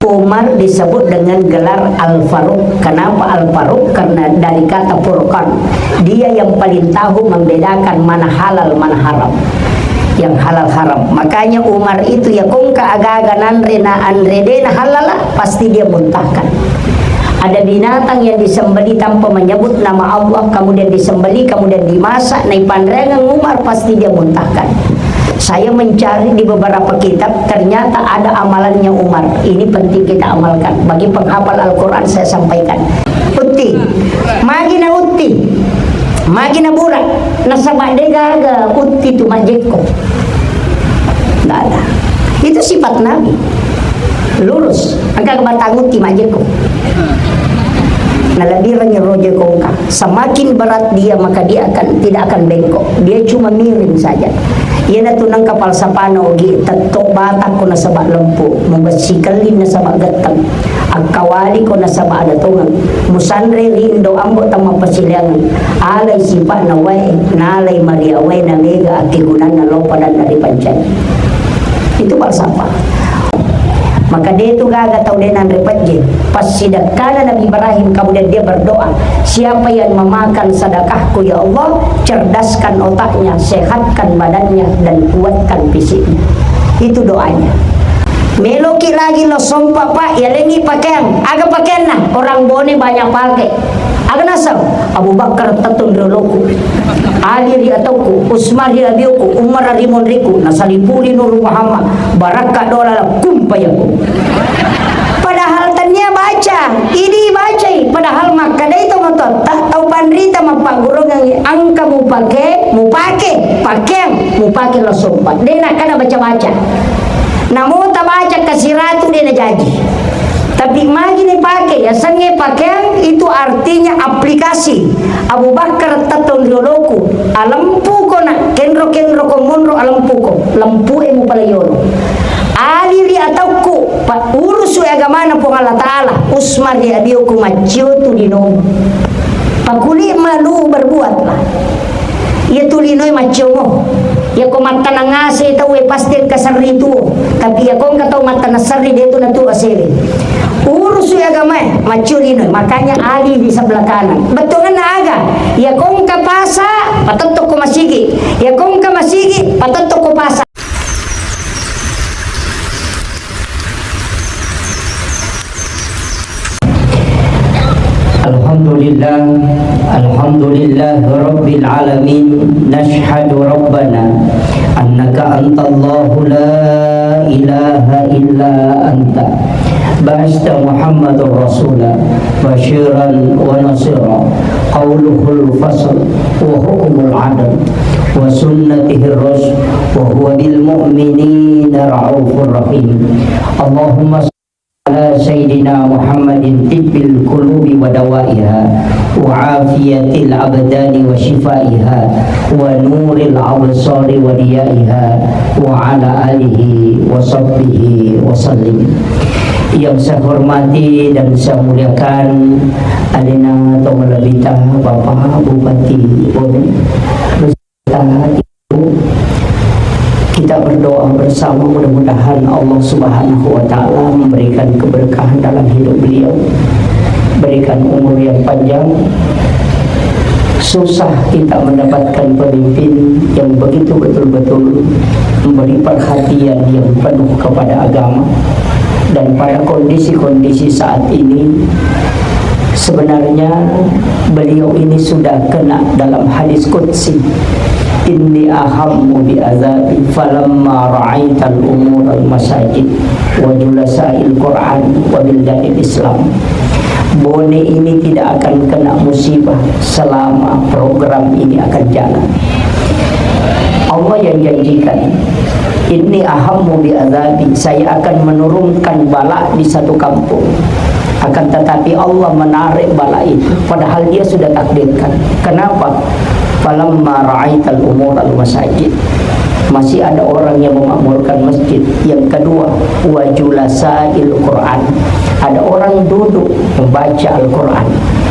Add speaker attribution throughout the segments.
Speaker 1: Umar disebut dengan gelar Al-Faruq. Kenapa Al-Faruq? Karena dari kata furqan. Dia yang paling tahu membedakan mana halal mana haram. Yang halal haram. Makanya Umar itu ya kongka aga-aga nanrena andredena halala pasti dia muntahkan. Ada binatang yang disembeli tanpa menyebut nama Allah, kemudian disembeli, kemudian dimasak, naik pandangan Umar pasti dia muntahkan. Saya mencari di beberapa kitab, ternyata ada amalannya Umar. Ini penting kita amalkan. Bagi penghafal Al-Quran saya sampaikan. Uti, magina uti, magina burak, nasabak degaga uti tu majeko. Tidak ada. Itu sifat Nabi. Lurus, angka kebatang uti majeko. Nalabiranya roja kongka. Semakin berat dia maka dia tidak akan bengkok. Dia cuma miring saja. Ia na tunang kapal sa panogi, tatok batak ko na sa lempu, mabasikalin na sa gatang, agkawali ko na sa badatungan, musanre rindo ambo tamang pasilangan, alay sipa na way, nalay Maria way na mega at tigunan na lopadan na ripansyan. Itu falsafah. Maka dia itu gagal tahu dia nanti pajin. Pas sidakana Nabi Ibrahim kemudian dia berdoa, siapa yang memakan sedekahku ya Allah, cerdaskan otaknya, sehatkan badannya dan kuatkan fisiknya. Itu doanya. Meloki lagi lo sompa pak, ya lengi pakaian, agak pakaian nah orang bone banyak pakai. Agak nasab Abu Bakar tatun roloku, Ali riatauku, Usman riabiuku, Umar rimon riku, nasalipuli nuru Muhammad, baraka dola kumpayaku. Padahal tanya baca, ini baca, padahal makada itu motor tak tahu pandrita mapagurong yang angka mu pakai, pakaian, mu pakai lo sompa. Dia nak kada baca-baca. Namun tak baca kasiratu dia nak janji. Tapi magi ni pakai ya sange pakaian itu artinya aplikasi. Abu Bakar tatong rioloku alampu ko na kenro ko monro alampu ko lampu emu palayono. Ali li atauku urusu agama na po Allah Taala. Usman li abiuku maciotu dino. Pakuli malu berbuatlah. Ia tulinoy macomo. Ya ko mata nangase tau pasti kasari itu. Tapi ya ko nggak tahu mata nasari dia tu natu asili. Urus agama macurino, makanya Ali di sebelah kanan. Betul kan aga? Ya kong ka pasa, patatok ko masigi. Ya kong ka masigi, patatok ko pasa. Alhamdulillah, alhamdulillah Rabbil alamin. Nashhadu Rabbana annaka antallahu la ilaha illa anta ba'asta Muhammadur Rasulah basyiran wa nasira qawluhul fasl wa hukmul adl wa sunnatihir rasul wa huwa bil mu'minina ra'ufur rahim. Allahumma ala Sayyidina Muhammadin tibbil qulubi wa dawaiha wa afiyatil abdani wa shifaiha wa nuril absari wa diyaiha wa ala alihi wa sahbihi wa sallim. Yang saya hormati dan saya muliakan Alina Tomalabita Bapak Bupati Bone beserta Ibu. Kita berdoa bersama mudah-mudahan Allah Subhanahu wa Ta'ala memberikan keberkahan dalam hidup beliau, berikan umur yang panjang. Susah kita mendapatkan pemimpin yang begitu betul-betul memberi perhatian yang penuh kepada agama. Dan pada kondisi-kondisi saat ini sebenarnya beliau ini sudah kena dalam hadis qudsi, inni ahammu bi azabi falamma ra'aital umur al masajid wa julasail Qur'an wa bildanil Islam. Bone ini tidak akan kena musibah selama program ini akan jalan. Allah yang janjikan, inni ahammu bi azabi, saya akan menurunkan bala di satu kampung. Akan tetapi Allah menarik bala itu, padahal dia sudah takdirkan. Kenapa? Falamma ra'aital umur al masajid, masih ada orang yang memakmurkan masjid. Yang kedua, wajulasail Quran, ada orang duduk membaca Al-Quran.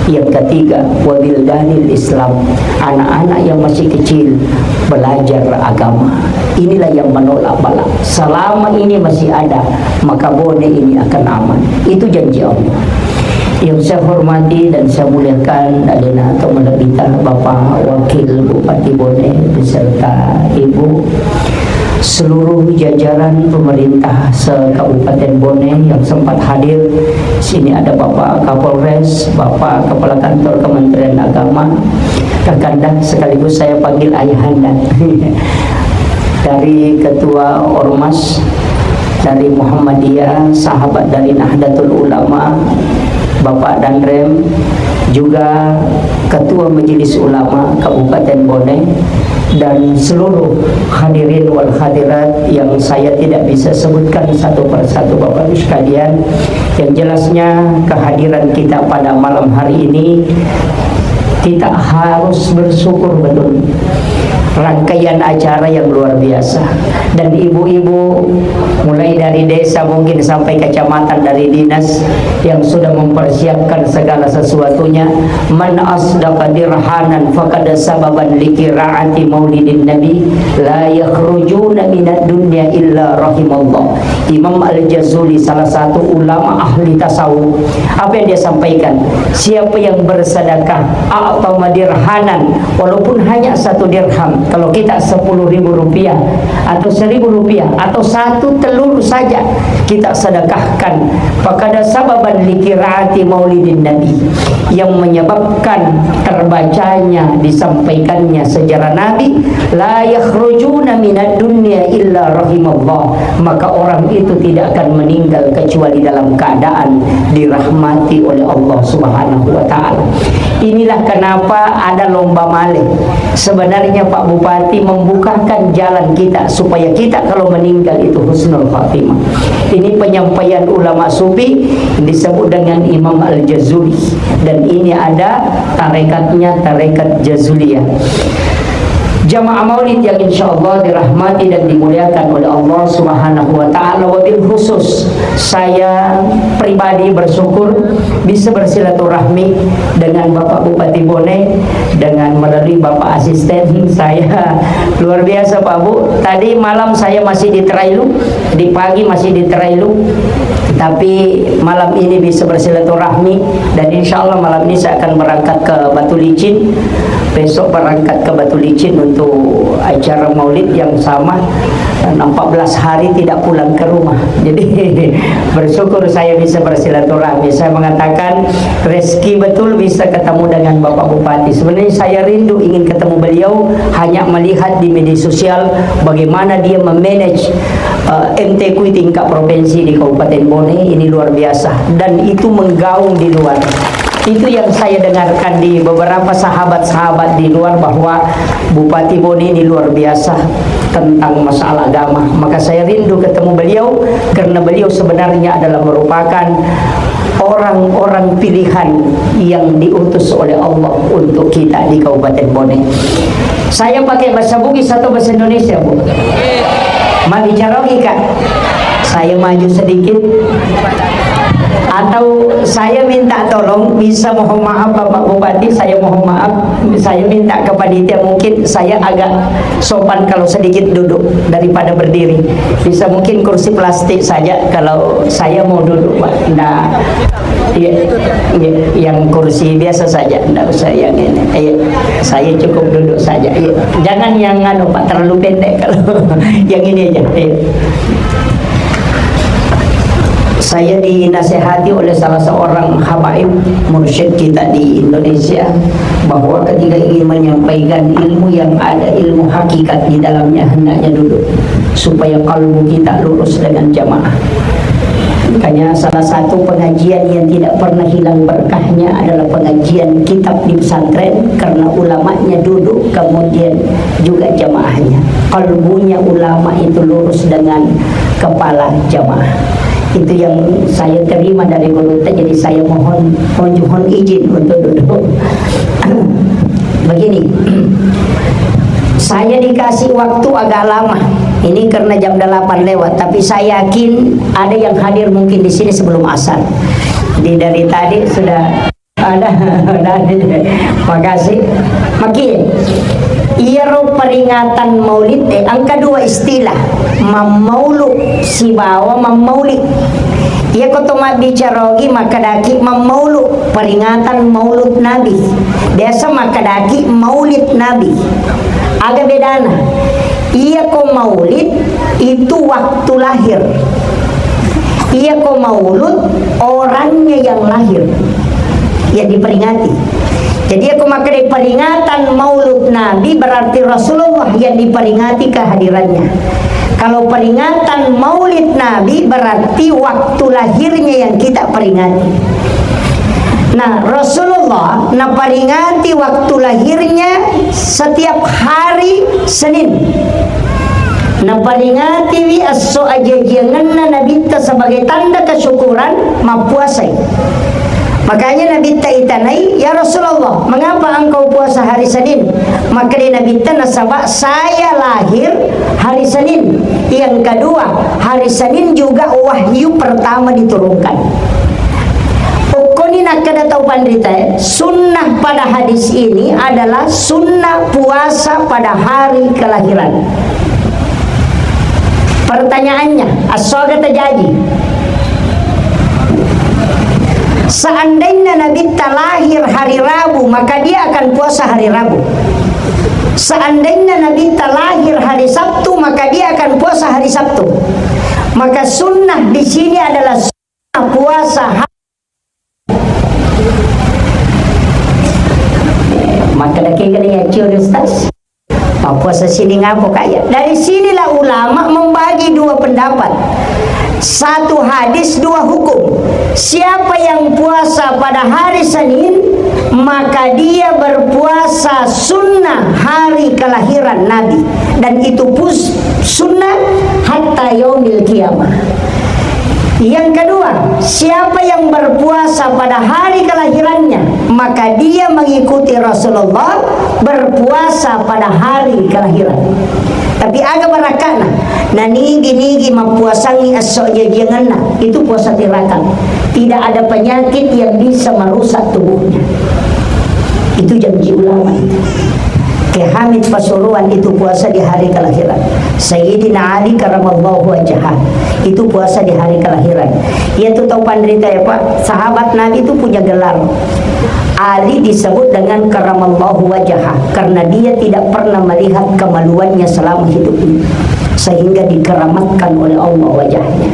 Speaker 1: Yang ketiga, wabildanil Islam, anak-anak yang masih kecil belajar agama. Inilah yang menolak bala. Selama ini masih ada, maka Bone ini akan aman. Itu janji Allah. Yang saya hormati dan saya muliakan adalah atau menerbitkan Bapak Wakil Bupati Bone beserta Ibu, seluruh jajaran pemerintah se-Kabupaten Bone yang sempat hadir. Sini ada Bapak Kapolres, Bapak Kepala Kantor Kementerian Agama, Kakanda, sekaligus saya panggil ayahanda. Dari Ketua Ormas, dari Muhammadiyah, sahabat dari Nahdlatul Ulama, Bapak Danrem, juga Ketua Majelis Ulama Kabupaten Bone, dan seluruh hadirin wal hadirat yang saya tidak bisa sebutkan satu persatu Bapak Ibu sekalian. Yang jelasnya kehadiran kita pada malam hari ini, kita harus bersyukur betul. Rangkaian acara yang luar biasa, dan ibu-ibu mulai dari desa mungkin sampai kecamatan, dari dinas yang sudah mempersiapkan segala sesuatunya. Man asdaqa dirhanan faqad sababan likira'ati maulidin nabi la yakhrujuna minad dunya illa rahimallah. Imam Al-Jazuli, salah satu ulama ahli tasawuf, apa yang dia sampaikan? Siapa yang bersedekah atau dirhanan, walaupun hanya 1 dirham, kalau kita 10.000 rupiah atau 1.000 rupiah atau 1 telur saja kita sedekahkan, fakada sababan likiraati maulidin nabi, yang menyebabkan terbacanya, disampaikannya sejarah nabi, la yakhrujuna minad dunya illa rahimallah, maka orang itu tidak akan meninggal kecuali dalam keadaan dirahmati oleh Allah Subhanahu wa taala. Inilah kenapa ada lomba malih. Sebenarnya Pak Bupati membukakan jalan kita supaya kita kalau meninggal itu husnul khatimah. Ini penyampaian ulama sufi disebut dengan Imam Al-Jazuli, dan ini ada tarekatnya, tarekat Jazuliyah. Jamaah maulid yang insya Allah dirahmati dan dimuliakan oleh Allah Subhanahu wa ta'ala. Wabil khusus saya pribadi bersyukur bisa bersilaturahmi dengan Bapak Bupati Bone, dengan melalui Bapak asisten saya. Luar biasa Pak Bu, tadi malam saya masih di Terailu, di pagi masih di Terailu, tapi malam ini bisa bersilaturahmi, dan insya Allah malam ini saya akan berangkat ke Batu Licin, besok berangkat ke Batu Licin untuk acara maulid yang sama. 14 hari tidak pulang ke rumah, jadi bersyukur saya bisa bersilaturahmi. Saya mengatakan rezeki betul bisa ketemu dengan Bapak Bupati. Sebenarnya saya rindu ingin ketemu beliau, hanya melihat di media sosial bagaimana dia memanage MTQ tingkat provinsi di Kabupaten Bone. Ini luar biasa, dan itu menggaung di luar. Itu yang saya dengarkan di beberapa sahabat-sahabat di luar, bahwa Bupati Bone ini luar biasa tentang masalah agama. Maka saya rindu ketemu beliau, karena beliau sebenarnya adalah merupakan orang-orang pilihan yang diutus oleh Allah untuk kita di Kabupaten Bone. Saya pakai bahasa Bugis atau bahasa Indonesia, Bu? Mau bicara Kak? Saya maju sedikit, atau saya minta tolong, bisa mohon maaf Bapak Bupati, saya mohon maaf, saya minta ke panitia, mungkin saya agak sopan kalau sedikit duduk daripada berdiri. Bisa mungkin kursi plastik saja kalau saya mau duduk, Pak. Nah, yang kursi biasa saja, tidak usah yang ini. Saya cukup duduk saja. Jangan yang Pak, terlalu pendek kalau yang ini aja. Saya dinasihati oleh salah seorang habaib mursyid kita di Indonesia, bahwa ketika ingin menyampaikan ilmu yang ada ilmu hakikat di dalamnya, hendaknya duduk supaya kalbu kita lurus dengan jamaah. Makanya salah satu pengajian yang tidak pernah hilang berkahnya adalah pengajian kitab di pesantren, karena ulamanya duduk, kemudian juga jamaahnya. Kalbunya ulama itu lurus dengan kepala jamaah. Itu yang saya terima dari guru, jadi saya mohon izin untuk duduk. Begini, saya dikasih waktu agak lama. Ini karena jam 8 lewat, tapi saya yakin ada yang hadir mungkin di sini sebelum asar. Jadi dari tadi sudah ada. Makasih. Makin. Iro peringatan maulid ang kedua istilah mamauluk si bawa mamaulid. Ia kotoma bicarogi makadaki mamauluk peringatan maulud Nabi. Biasa makadaki maulid Nabi. Agak bedana. Ia ko maulid itu waktu lahir. Ia ko maulud orangnya yang lahir yang diperingati. Jadi aku makai peringatan maulud Nabi berarti Rasulullah yang diperingati kehadirannya. Kalau peringatan maulid Nabi berarti waktu lahirnya yang kita peringati. Nah, Rasulullah peringati waktu lahirnya setiap hari Senin. Peringati wi aso aja jangan Nabi sebagai tanda kesyukuran mapuasai. Makanya Nabi itanai, ya Rasulullah, mengapa engkau puasa hari Senin? Maka Nabi nasabak saya lahir hari Senin. Yang kedua, hari Senin juga wahyu pertama diturunkan. Ukoni nak kada tahu pandita, sunnah pada hadis ini adalah sunnah puasa pada hari kelahiran. Pertanyaannya, asoga terjadi. Seandainya Nabi lahir hari Rabu, maka dia akan puasa hari Rabu. Seandainya Nabi lahir hari Sabtu, maka dia akan puasa hari Sabtu. Maka sunnah di sini adalah sunnah puasa hari. Maka dakika dia cium Ustaz. Puasa sini ngapo kaya. Dari sinilah ulama membagi dua pendapat. Satu hadis, dua hukum. Siapa yang puasa pada hari Senin, maka dia berpuasa sunnah hari kelahiran Nabi. Dan itu sunnah hatta yaumil qiyamah. Yang kedua, siapa yang berpuasa pada hari kelahirannya, maka dia mengikuti Rasulullah berpuasa pada hari kelahiran. Tapi agak barakana, nigi mempuasangi asoknya jangan itu puasa tirakan. Tidak ada penyakit yang bisa merusak tubuhnya. Itu janji ulama itu. Hamid Pasuruan itu puasa di hari kelahiran. Sayyidina Ali karamallahu wajhah itu puasa di hari kelahiran. Ia tuh tahu panderita ya Pak, sahabat Nabi itu punya gelar. Ali disebut dengan karamallahu wajhah karena dia tidak pernah melihat kemaluannya selama hidupnya, sehingga dikeramatkan oleh Allah wajahnya.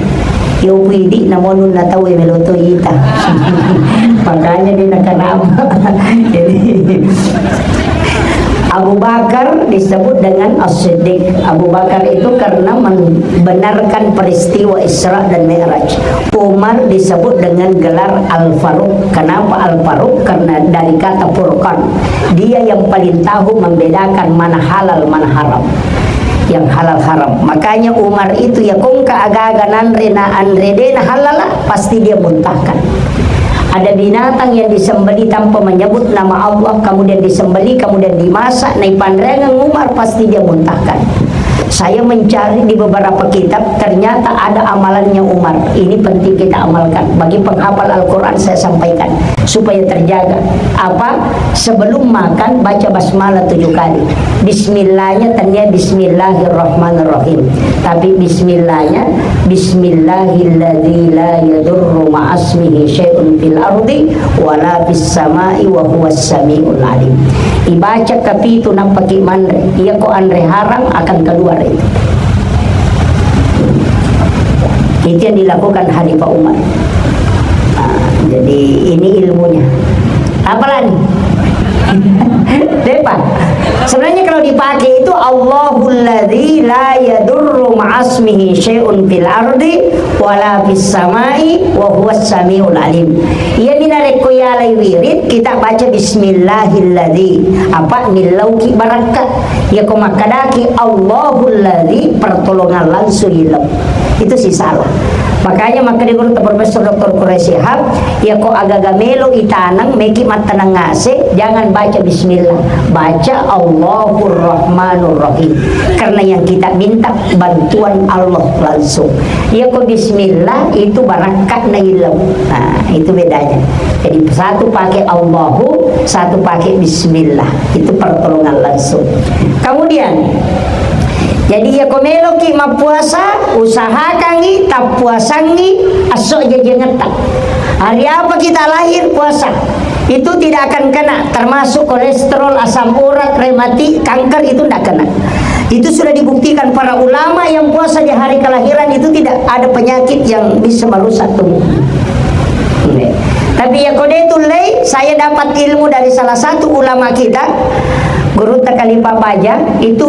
Speaker 1: Yo puidi namun natawe meloto ita. Makanya dia nakarama. Jadi Abu Bakar disebut dengan As-Siddiq. Abu Bakar itu karena membenarkan peristiwa Isra dan Mi'raj. Umar disebut dengan gelar Al-Faruq. Kenapa Al-Faruq? Karena dari kata Furqan. Dia yang paling tahu membedakan mana halal, mana haram. Yang halal haram. Makanya Umar itu ya kung kaaga-aga nanre dena halala, pasti dia muntahkan. Ada binatang yang disembeli tanpa menyebut nama Allah, kemudian disembeli, kemudian dimasak, naik pandangan Umar, pasti dia muntahkan. Saya mencari di beberapa kitab, ternyata ada amalannya Umar. Ini penting kita amalkan. Bagi penghafal Al-Quran saya sampaikan supaya terjaga. Apa? Sebelum makan baca basmalah 7 kali. Bismillahnya tanya Bismillahirrahmanirrahim. Tapi Bismillahnya Bismillahilladzi la yadurru ma'asmihi syai'un fil ardi wala fis sama'i wa huwas sami'ul alim. Ibaca kapitu nampaki manre. Ia ko andre harang akan keluar itu. Itu yang dilakukan Khalifah Umar. Jadi ini ilmunya. Apalagi? Depan. Sebenarnya kalau dipakai itu Allahul ladzi la yadurru ma'asmihi syai'un fil ardi wala fis samai wa huwas samiul alim. Ia minareko yalai wirid kita baca bismillahilladzi apa nilauki barakat ya komakadaki Allahul ladzi pertolongan langsung hilang. Itu sih salah. Makanya maka di guru Profesor Dr. Quraisy Shihab, ya kok agak melo itanang meki matanang ngase, jangan baca bismillah, baca Allahur Rahmanur Rahim. Karena yang kita minta bantuan Allah langsung. Ya kok bismillah itu barakat na ilau. Nah, itu bedanya. Jadi satu pakai Allahu, satu pakai bismillah. Itu pertolongan langsung. Kemudian jadi ya komelo ki mapuasa usahakan ni tak puasa ni asok jejengetak. Hari apa kita lahir puasa itu tidak akan kena, termasuk kolesterol, asam urat, rematik, kanker itu tidak kena. Itu sudah dibuktikan para ulama yang puasa di hari kelahiran itu tidak ada penyakit yang bisa merusak tubuh. Tapi ya kodetul lay, saya dapat ilmu dari salah satu ulama kita, Guru Takalipa Baja, itu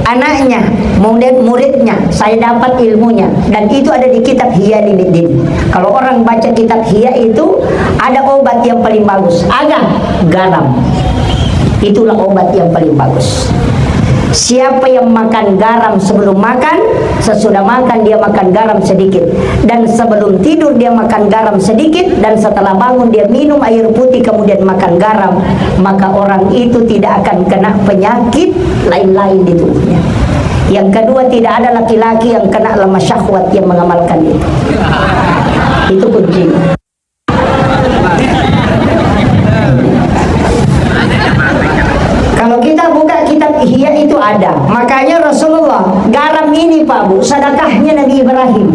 Speaker 1: anaknya, muridnya, saya dapat ilmunya, dan itu ada di kitab Ihya Ulumuddin. Kalau orang baca kitab Ihya itu ada obat yang paling bagus, garam. Itulah obat yang paling bagus. Siapa yang makan garam sebelum makan, sesudah makan dia makan garam sedikit, dan sebelum tidur dia makan garam sedikit, dan setelah bangun dia minum air putih kemudian makan garam, maka orang itu tidak akan kena penyakit lain-lain di tubuhnya. Yang kedua, tidak ada laki-laki yang kena lemah syahwat yang mengamalkan itu. Itu kuncinya. Kalau kita buka kitab Ihya itu ada. Makanya Rasulullah, garam ini Pak Bu, sedekahnya Nabi Ibrahim.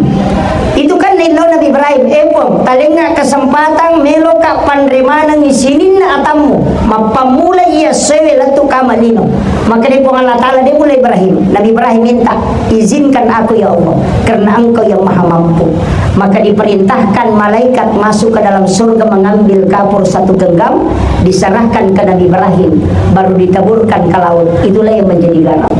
Speaker 1: Itu kan nilo Nabi Ibrahim. Epom, talinga kesempatan melo ka panremana ngisinin na atamu. Mapamula iya sewe latu kamalino. Maka dia pun Allah Ta'ala dia mulai Ibrahim. Nabi Ibrahim minta, izinkan aku ya Allah, karena engkau yang maha mampu. Maka diperintahkan malaikat masuk ke dalam surga mengambil kapur satu genggam, diserahkan ke Nabi Ibrahim, baru ditaburkan ke laut. Itulah yang menjadi garam.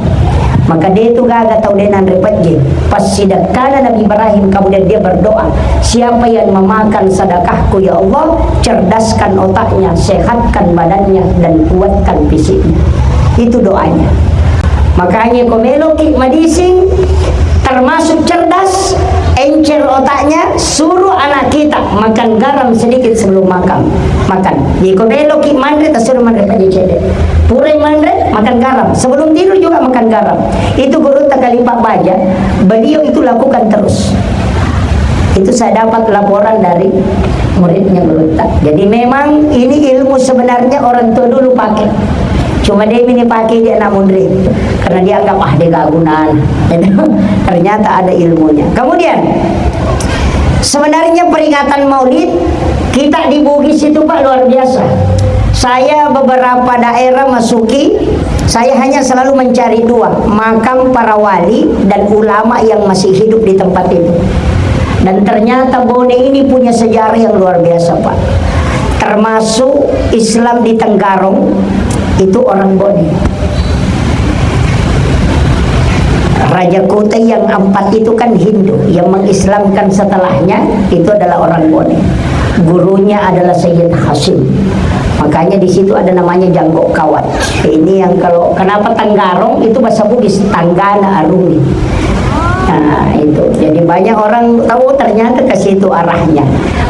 Speaker 1: Maka dia itu gak tahu denan repatnya. Pas sedekah Nabi Ibrahim, kemudian dia berdoa, siapa yang memakan sedekahku ya Allah, cerdaskan otaknya, sehatkan badannya, dan kuatkan fisiknya. Itu doanya. Makanya komelo ki madising termasuk cerdas, encer otaknya, suruh anak kita makan garam sedikit sebelum makan. Di komelo ki mandre tak suruh mandre aja cede. Purai mandre makan garam, sebelum tidur juga makan garam. Itu Guru Takalipa Baja, beliau itu lakukan terus. Itu saya dapat laporan dari muridnya Guru Tak. Jadi memang ini ilmu sebenarnya orang tua dulu pakai. Cuma dia ini pakai dia anak mundri karena dia anggap dia gak gunaan. Ternyata ada ilmunya. Kemudian sebenarnya peringatan Maulid kita di Bugis itu Pak luar biasa. Saya beberapa daerah masuki, saya hanya selalu mencari dua, makam para wali dan ulama yang masih hidup di tempat itu. Dan ternyata Bone ini punya sejarah yang luar biasa Pak. Termasuk Islam di Tenggarong itu orang Bone. Raja Kuta yang 4 itu kan Hindu, yang mengislamkan setelahnya itu adalah orang Bone. Gurunya adalah Sayyid Hasim. Makanya di situ ada namanya Janggok Kawat. Ini yang kalau kenapa Tenggarong itu bahasa Bugis Tanggana Arungi. Nah itu, jadi banyak orang tahu ternyata ke situ arahnya.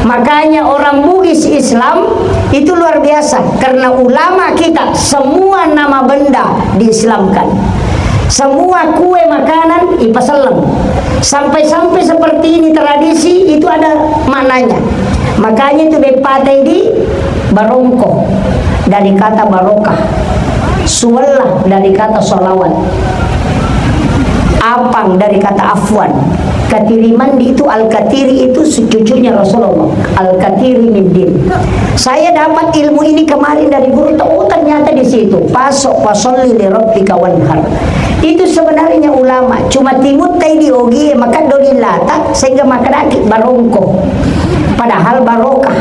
Speaker 1: Makanya orang Bugis Islam itu luar biasa, karena ulama kita semua nama benda diislamkan, semua kue makanan ipasalem, sampai-sampai seperti ini tradisi itu ada maknanya. Makanya itu bepate di barongko dari kata barokah, suwallah dari kata solawat, apang dari kata afwan, katiriman itu al-katiri itu cucunya Rasulullah, al-katiri min din. Saya dapat ilmu ini kemarin dari guru. Oh ternyata di situ pasok pasolli li rabbika wanhar. Itu sebenarnya ulama cuma timut tadi ogi maka dolilata sehingga makan barongko, padahal barokah.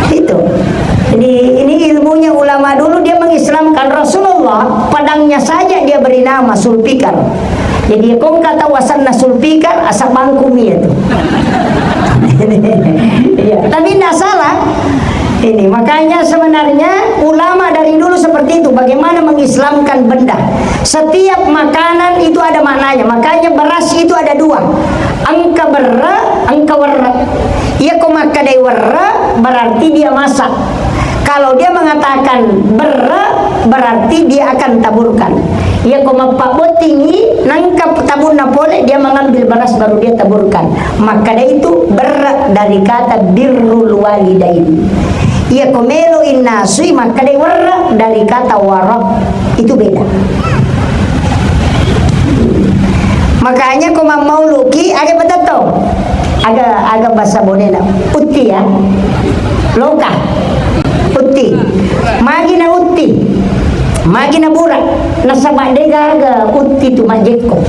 Speaker 1: Itu. Jadi ini ilmunya ulama dulu, dia mengislamkan Rasulullah, padangnya saja dia beri nama Sulfikar. Jadi kong kata wasanna Sulfikar asal bangkumi itu. Ya, tapi tidak salah. Ini makanya sebenarnya ulama dari dulu seperti itu. Bagaimana mengislamkan benda? Setiap makanan itu ada maknanya. Makanya beras itu ada dua. Angka berra, angka warra. Ia komakadai warra berarti dia masak. Kalau dia mengatakan berra berarti dia akan taburkan. Ia komapabot tinggi nangkap tabur napole, dia mengambil beras baru dia taburkan. Maka itu berra dari kata birrul walidain. Ia komelo innasui maka dia warra dari kata warab. Itu beda. Makanya koma mauluki agak betato. Agak bahasa bonena. Uti ya. Loka. Uti. Magina uti. Magina burak. Nasabak dega aga uti tu majeko.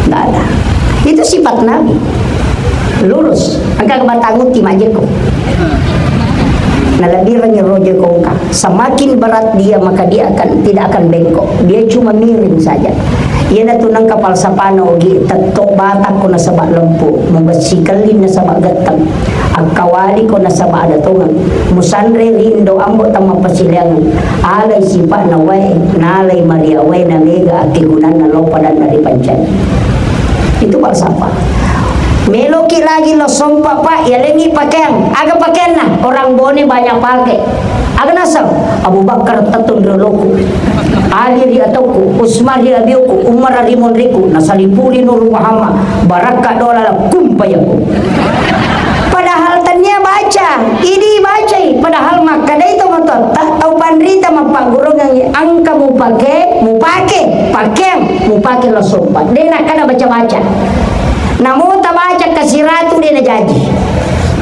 Speaker 1: Tidak ada. Itu sifat Nabi. Lurus. Angka kebatang uti majeko. Nalabiranya roja kongka. Semakin berat dia maka dia tidak akan bengkok. Dia cuma miring saja. Ia na tunang kapal sa panogi tato batak ko na sa lempu mabasikalin na sa gatang agkawali ko na sa datungan musanre lindo ambo tama pasilangan alay sipa na way nalay Maria way na mega akigunan na lopadan na ripanchan. Itu falsafah. Meloki lagi lo sompa pak ya lengi pakaian aga pakaian nah orang bone banyak pakai aga nasab Abu Bakar tatun roloku Ali riatoku Usman riabioku Umar rimon riku nasalipuli nur Muhammad baraka dola kumpayaku. Padahal tanya baca ini baca padahal makada itu motor tak tahu pandrita mapagurong yang angka mu pakai pakaian mu pakai lo sompa dia nak kada baca namun tak baca kasiratu dia nak janji.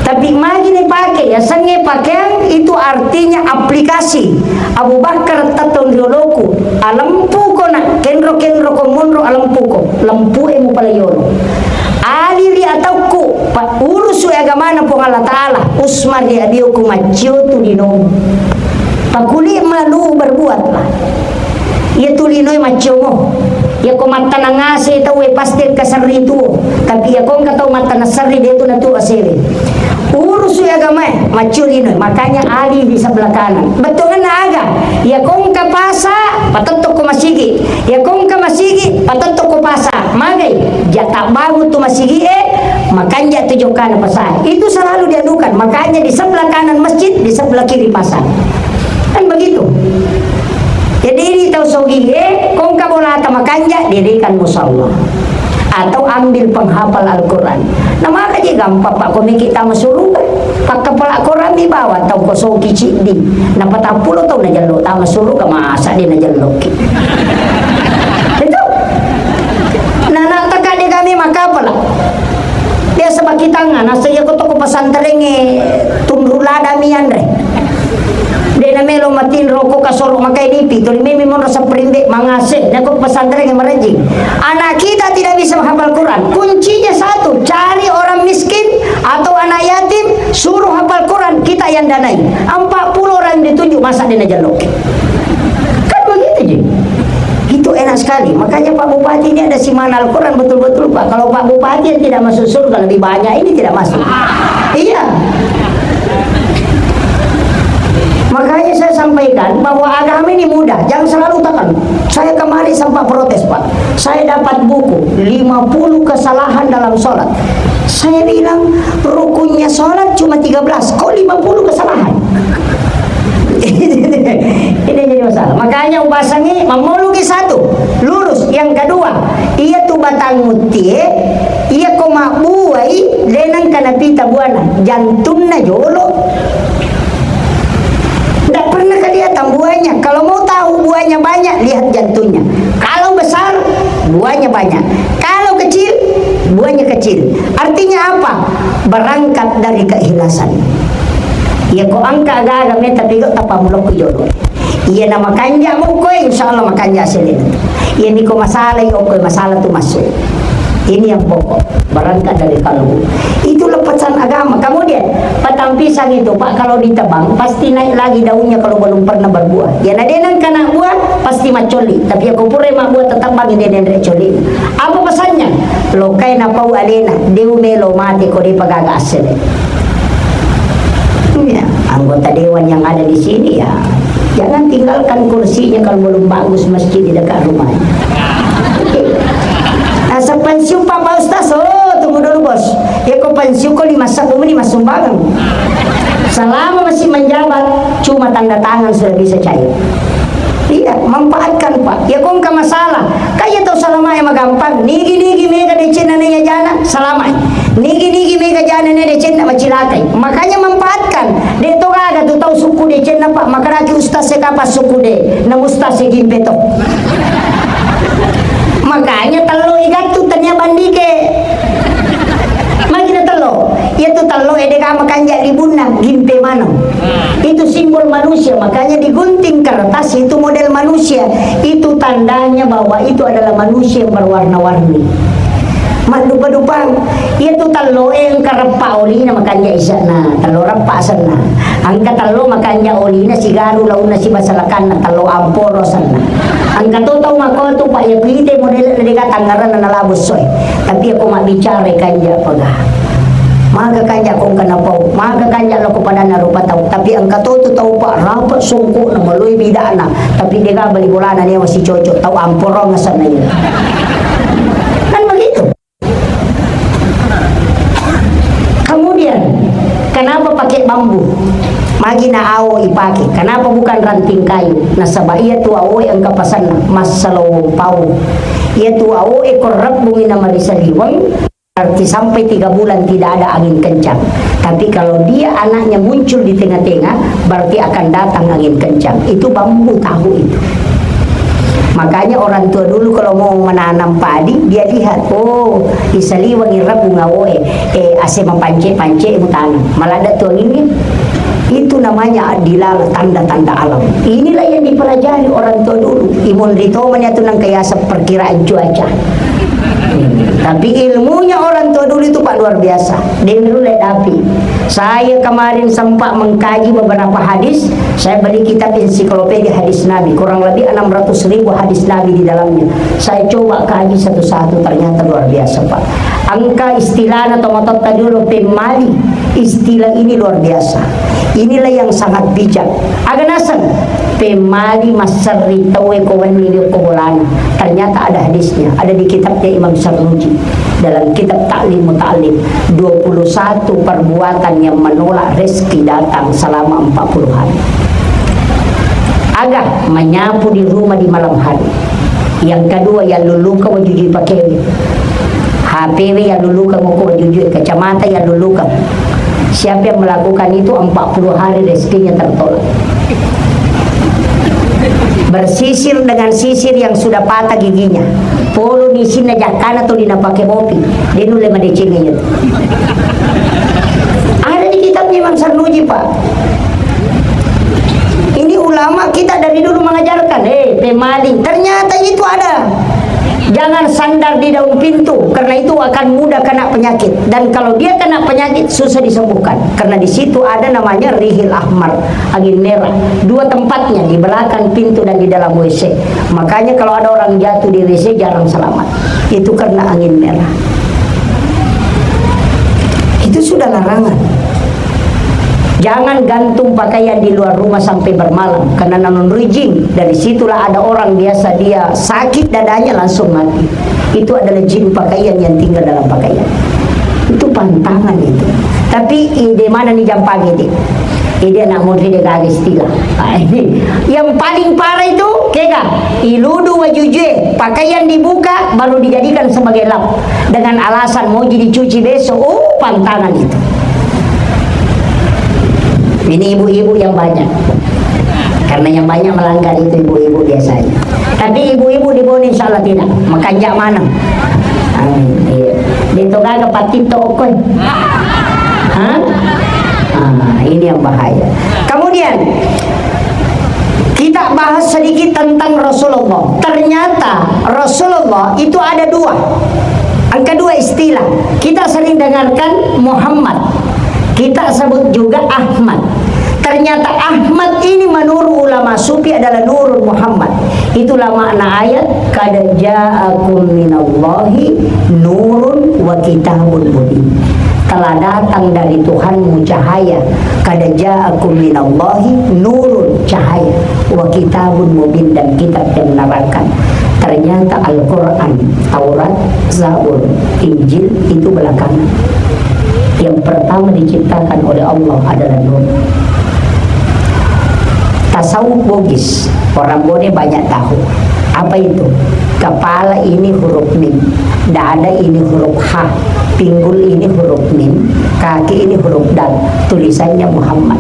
Speaker 1: Tapi magi ni pakai ya sange pakaian itu artinya aplikasi. Abu Bakar tatong rioloku alampu ko na kenro ko monro alampu ko lampu emu palayoro. Ali ri atauku urus agama na po Allah Taala. Usman ri adioku macio tu dinom. Pakuli malu berbuat lah. Ia tulinoy macio mo. Ya ko mata na ngase tau pasti kasari itu tapi ya kong katau mata na sari dia tu na tu asere urus agama macuri no makanya Ali di sebelah kanan betul na aga ya kong ka pasa patentok ko masigi ya kong ka masigi patentok ko pasa magai jata bagu tu masigi makanya tujukan pasar itu selalu diadukan makanya di sebelah kanan masjid di sebelah kiri pasar kan begitu. Jadi ini tahu sogi kong kabolata makanja dirikan musalla atau ambil penghafal Al-Quran. Nah maka je gampang pak komi kita masuruh pak kepala Quran di bawah tahu ko sogi cidi. Nah 40 tahun na jalo ta masuruh ka masa dia na jalo. Itu. Nah nak taka dia kami maka pala. Dia sebab kita ngana saya ko toko pesantren tundrulada miandre. Dena melo matin rokok kasoro makai nipi to mimi mon rasa perimbe mangase nak pesantren yang merejing. Anak kita tidak bisa menghafal Quran. Kuncinya satu, cari orang miskin atau anak yatim, suruh hafal Quran, kita yang danai. 40 orang ditunjuk masa dena jalok. Kan begitu je. Itu enak sekali. Makanya Pak Bupati ini ada siman Al-Quran betul-betul Pak. Kalau Pak Bupati yang tidak masuk surga lebih banyak ini tidak masuk. Iya. Makanya saya sampaikan bahwa agama ini mudah. Jangan selalu tekan. Saya kemarin sempat protes Pak. Saya dapat buku 50 kesalahan dalam sholat. Saya bilang rukunnya sholat cuma 13. Kok 50 kesalahan? Ini jadi masalah. Makanya ubasannya memuluki satu lurus. Yang kedua ia tu batang mutie ia koma buai lenang kanapita buana jantungna jolo. Tidak pernah kelihatan buahnya. Kalau mau tahu buahnya banyak, lihat jantungnya. Kalau besar, buahnya banyak. Kalau kecil, buahnya kecil. Artinya apa? Berangkat dari keikhlasan. Ya ko angka aga meta bigo tapamulok ko jodoh. Iya nama kanja mo ko insyaallah makanja selin. Iya ni ko masalah yo ko masalah tu masuk. Ini yang pokok, berangkat dari kalbu. Itu lepasan agama. Kemudian batang pisang itu Pak kalau ditebang pasti naik lagi daunnya kalau belum pernah berbuah. Ya nadenan kana buah pasti macoli. Tapi aku pure mak buah tetap bagi deden recoli. Apa pesannya? Lokai na pau alena dew melo mati ko di pagagas. Ya, anggota dewan yang ada di sini ya Jangan tinggalkan kursinya kalau belum bagus masjid di dekat rumahnya. Nah, sepensiun Pak Ustaz, oh tunggu dulu bos. Ya kok pensiun kok dimasak ini mas sumbangan. Selama masih menjabat, cuma tanda tangan sudah bisa cair. Iya, manfaatkan Pak. Ya kok enggak masalah. Kayak tahu selama emang gampang. Nigi mega de cina nanya jana selama. Nigi mega jana ne de cina macilakai. Makanya manfaatkan. De to aga tu tahu suku de cina Pak. Maka lagi ustaz sekapa suku de. Na ustaz segimpe to. Makanya telo igat tu tanya bandike. Makanya telo. Ya tu telo edeka makanya libuna gimpe mana. Itu simbol manusia, makanya digunting kertas itu model manusia. Itu tandanya bahwa itu adalah manusia yang berwarna-warni. Madupang itu talo yang karapa olina makanya isana talo rapa sana. Angka talo makanya olina sigaru launa si basalakan na talo amporo sana. Angka to tahu mako tu Pak ya pite model dekat Tangerang na labos soy. Tapi ako mabicara kanya pagah. Maka kanya kung kanapaw, maka kanya lo ko pada narupa tahu. Tapi ang katoto tahu Pak rapat sungko na maloy bida na. Tapi dia ka balibulana niya si Coco tahu amporo nga sana yun. Kan begitu. Kemudian kenapa pakai bambu? Magi na awo ipake. Kenapa bukan ranting kayu? Nasaba iya tu awo ang kapasan na masalawang pau. Iya tu awo korap bungin na marisaliwang. Berarti sampai 3 bulan tidak ada angin kencang. Tapi kalau dia anaknya muncul di tengah-tengah, berarti akan datang angin kencang. Itu bambu tahu itu. Makanya orang tua dulu kalau mau menanam padi, dia lihat, oh, isaliwang irap bunga woe, ase mempance-pance ibu tanam. Malah ada tuang ini. Itu namanya dilala tanda-tanda alam. Inilah yang dipelajari orang tua dulu. Imun ritoman itu nang kayasa perkiraan cuaca. Tapi ilmunya orang tua dulu itu Pak luar biasa. Dia dulu api. Saya kemarin sempat mengkaji beberapa hadis. Saya beli kitab ensiklopedia hadis Nabi. Kurang lebih 600.000 hadis Nabi di dalamnya. Saya coba kaji satu-satu, ternyata luar biasa Pak. Angka istilah atau motot tadi dulu pemali. Istilah ini luar biasa. Inilah yang sangat bijak. Aganasan pemali masari tawe kawan milih kobolana. Ternyata ada hadisnya, ada di kitabnya Imam Sarnuji dalam kitab Ta'lim Muta'alim. 21 perbuatan yang menolak rezeki datang selama 40 hari. Agak menyapu di rumah di malam hari. Yang kedua yang luluka wajujui pakai HPW yang luluka nguku wajujui kacamata yang luluka. Siapa yang melakukan itu 40 hari rezekinya tertolak. Bersisir dengan sisir yang sudah patah giginya. Polo di sini jakana atau dina pakai mopi. Dia nule madecengnya. Ada di kitabnya Imam Sarnuji Pak. Ini ulama kita dari dulu mengajarkan, pemaling. Ternyata itu ada. Jangan sandar di daun pintu, karena itu akan mudah kena penyakit. Dan kalau dia kena penyakit susah disembuhkan, karena di situ ada namanya rihil ahmar, angin merah. 2 tempatnya, di belakang pintu dan di dalam WC. Makanya kalau ada orang jatuh di WC jarang selamat. Itu karena angin merah. Itu sudah larangan. Jangan gantung pakaian di luar rumah sampai bermalam, karena namun rijing. Dari situlah ada orang biasa dia sakit dadanya langsung mati. Itu adalah jin pakaian yang tinggal dalam pakaian. Itu pantangan itu. Tapi ide mana nih jam pagi ini? Ide nak mudri de gak istilah. Yang paling parah itu kega iludu wajuje, pakaian dibuka baru dijadikan sebagai lap dengan alasan mau jadi cuci besok. Oh, pantangan itu. Ini ibu-ibu yang banyak, karena yang banyak melanggar itu ibu-ibu biasanya. Tapi ibu-ibu di bawah insya Allah tidak. Makanya mana? Dito ka kapatid to okoy. Ini yang bahaya. Kemudian kita bahas sedikit tentang Rasulullah. Ternyata Rasulullah itu ada 2. Angka 2 istilah. Kita sering dengarkan Muhammad. Kita sebut juga Ahmad. Ternyata Ahmad ini menurut ulama sufi adalah Nurul Muhammad. Itulah makna ayat qad ja'akum minallahi nurun wa kitabun mubin. telah datang dari Tuhanmu cahaya, qad ja'akum minallahi nurun, cahaya, wa kitabun mubin, dan kitab yang menerangkan. Ternyata Al-Quran, Taurat, Zabur, Injil itu belakangan. Yang pertama diciptakan oleh Allah adalah nur. Tasawuf bugis, orang boleh banyak tahu. Apa itu? Kepala ini huruf mim, dada ini huruf ha, pinggul ini huruf mim, kaki ini huruf dal, tulisannya Muhammad.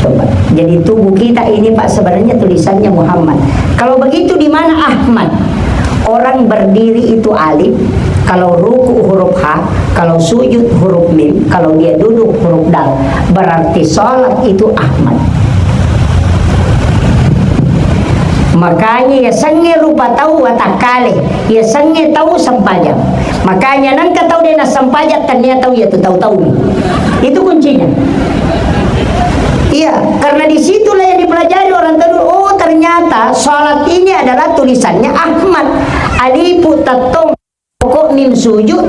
Speaker 1: Coba, jadi tubuh kita ini Pak sebenarnya tulisannya Muhammad. Kalau begitu di mana Ahmad? Orang berdiri itu alif, kalau ruku huruf ha, kalau sujud huruf mim, kalau dia duduk huruf dal. Berarti sholat itu Ahmad. Makanya ya sange rupa tahu watakale, ya sange tahu sempajak. Makanya nangka tahu dia nak sempajak, ternyata tahu ya tahu. Itu kuncinya. Iya, karena disitulah yang dipelajari orang dulu. Oh, ternyata sholat ini adalah tulisannya Ahmad. Alifu tatom kok mim sujud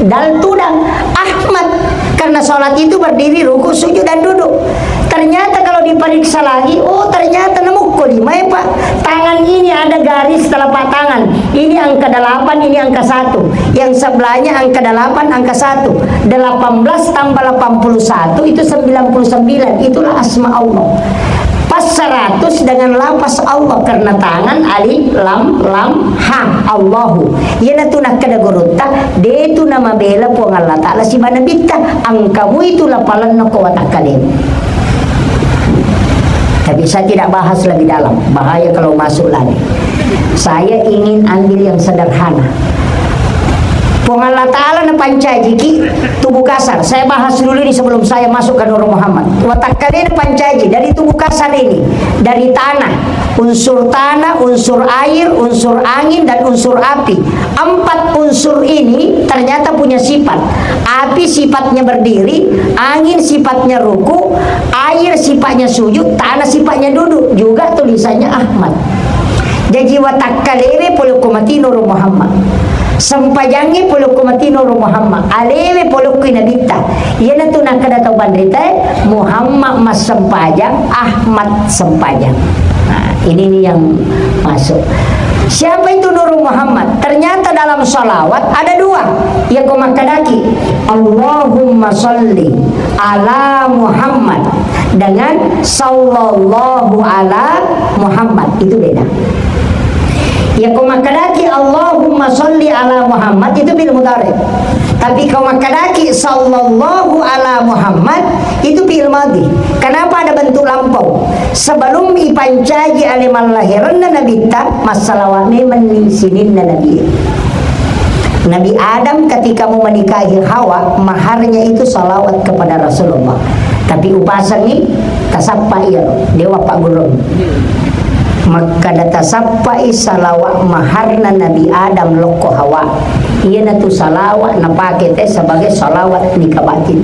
Speaker 1: dal tudang Ahmad. Karena sholat itu berdiri, ruku, sujud, dan duduk. Ternyata kalau diperiksa lagi, oh ternyata nemu kelima ya Pak. Tangan ini ada garis telapak tangan. Ini angka 8, ini angka 1. Yang sebelahnya angka 8, angka 1. 18 tambah 81 itu 99. Itulah asma Allah. Pas 100 dengan lapas Allah, karena tangan alif lam ha Allahu. Yana tu nak kada gorutta, de tu nama bela po Allah Taala si mana bitta angkamu itu lapalan nako watakalim. Tapi saya tidak bahas lebih dalam, bahaya kalau masuk lagi. Saya ingin ambil yang sederhana. Pong Allah Ta'ala na pancaji tubuh kasar. Saya bahas dulu ini sebelum saya masuk ke Nur Muhammad. Watakkalin pancaji dari tubuh kasar ini, dari tanah, unsur air, unsur angin, dan unsur api. 4 unsur ini ternyata punya sifat. Api sifatnya berdiri, angin sifatnya ruku, air sifatnya sujud, tanah sifatnya duduk. Juga tulisannya Ahmad. Jadi watakkalin pulukumati Nur Muhammad. Sempajangi pulukumati Nur Muhammad, alewe puluku nabita. Ia tu nak kada tahu bandrita Muhammad mas sempajang, Ahmad sempajang. Nah, ini nih yang masuk. Siapa itu Nur Muhammad? Ternyata dalam salawat ada 2. Ya komakadaki Allahumma sholli ala Muhammad dengan sallallahu ala Muhammad, itu beda. Ya komakadaki Allahumma sholli ala Muhammad itu bil mudhari. Tapi komakadaki sallallahu ala Muhammad itu bil madhi. Kenapa ada bentuk lampau? Sebelum ipancaji aliman lahiran Nabi ta masalah memang sinin Nabi. Nabi Adam ketika mau menikahi Hawa, maharnya itu salawat kepada Rasulullah. Tapi upasan ini tasappa iya dewa Pak Gurung. Maka data sapai salawat maharna Nabi Adam loko Hawa. Iya tu salawat na pakai teh sebagai salawat nikah batin.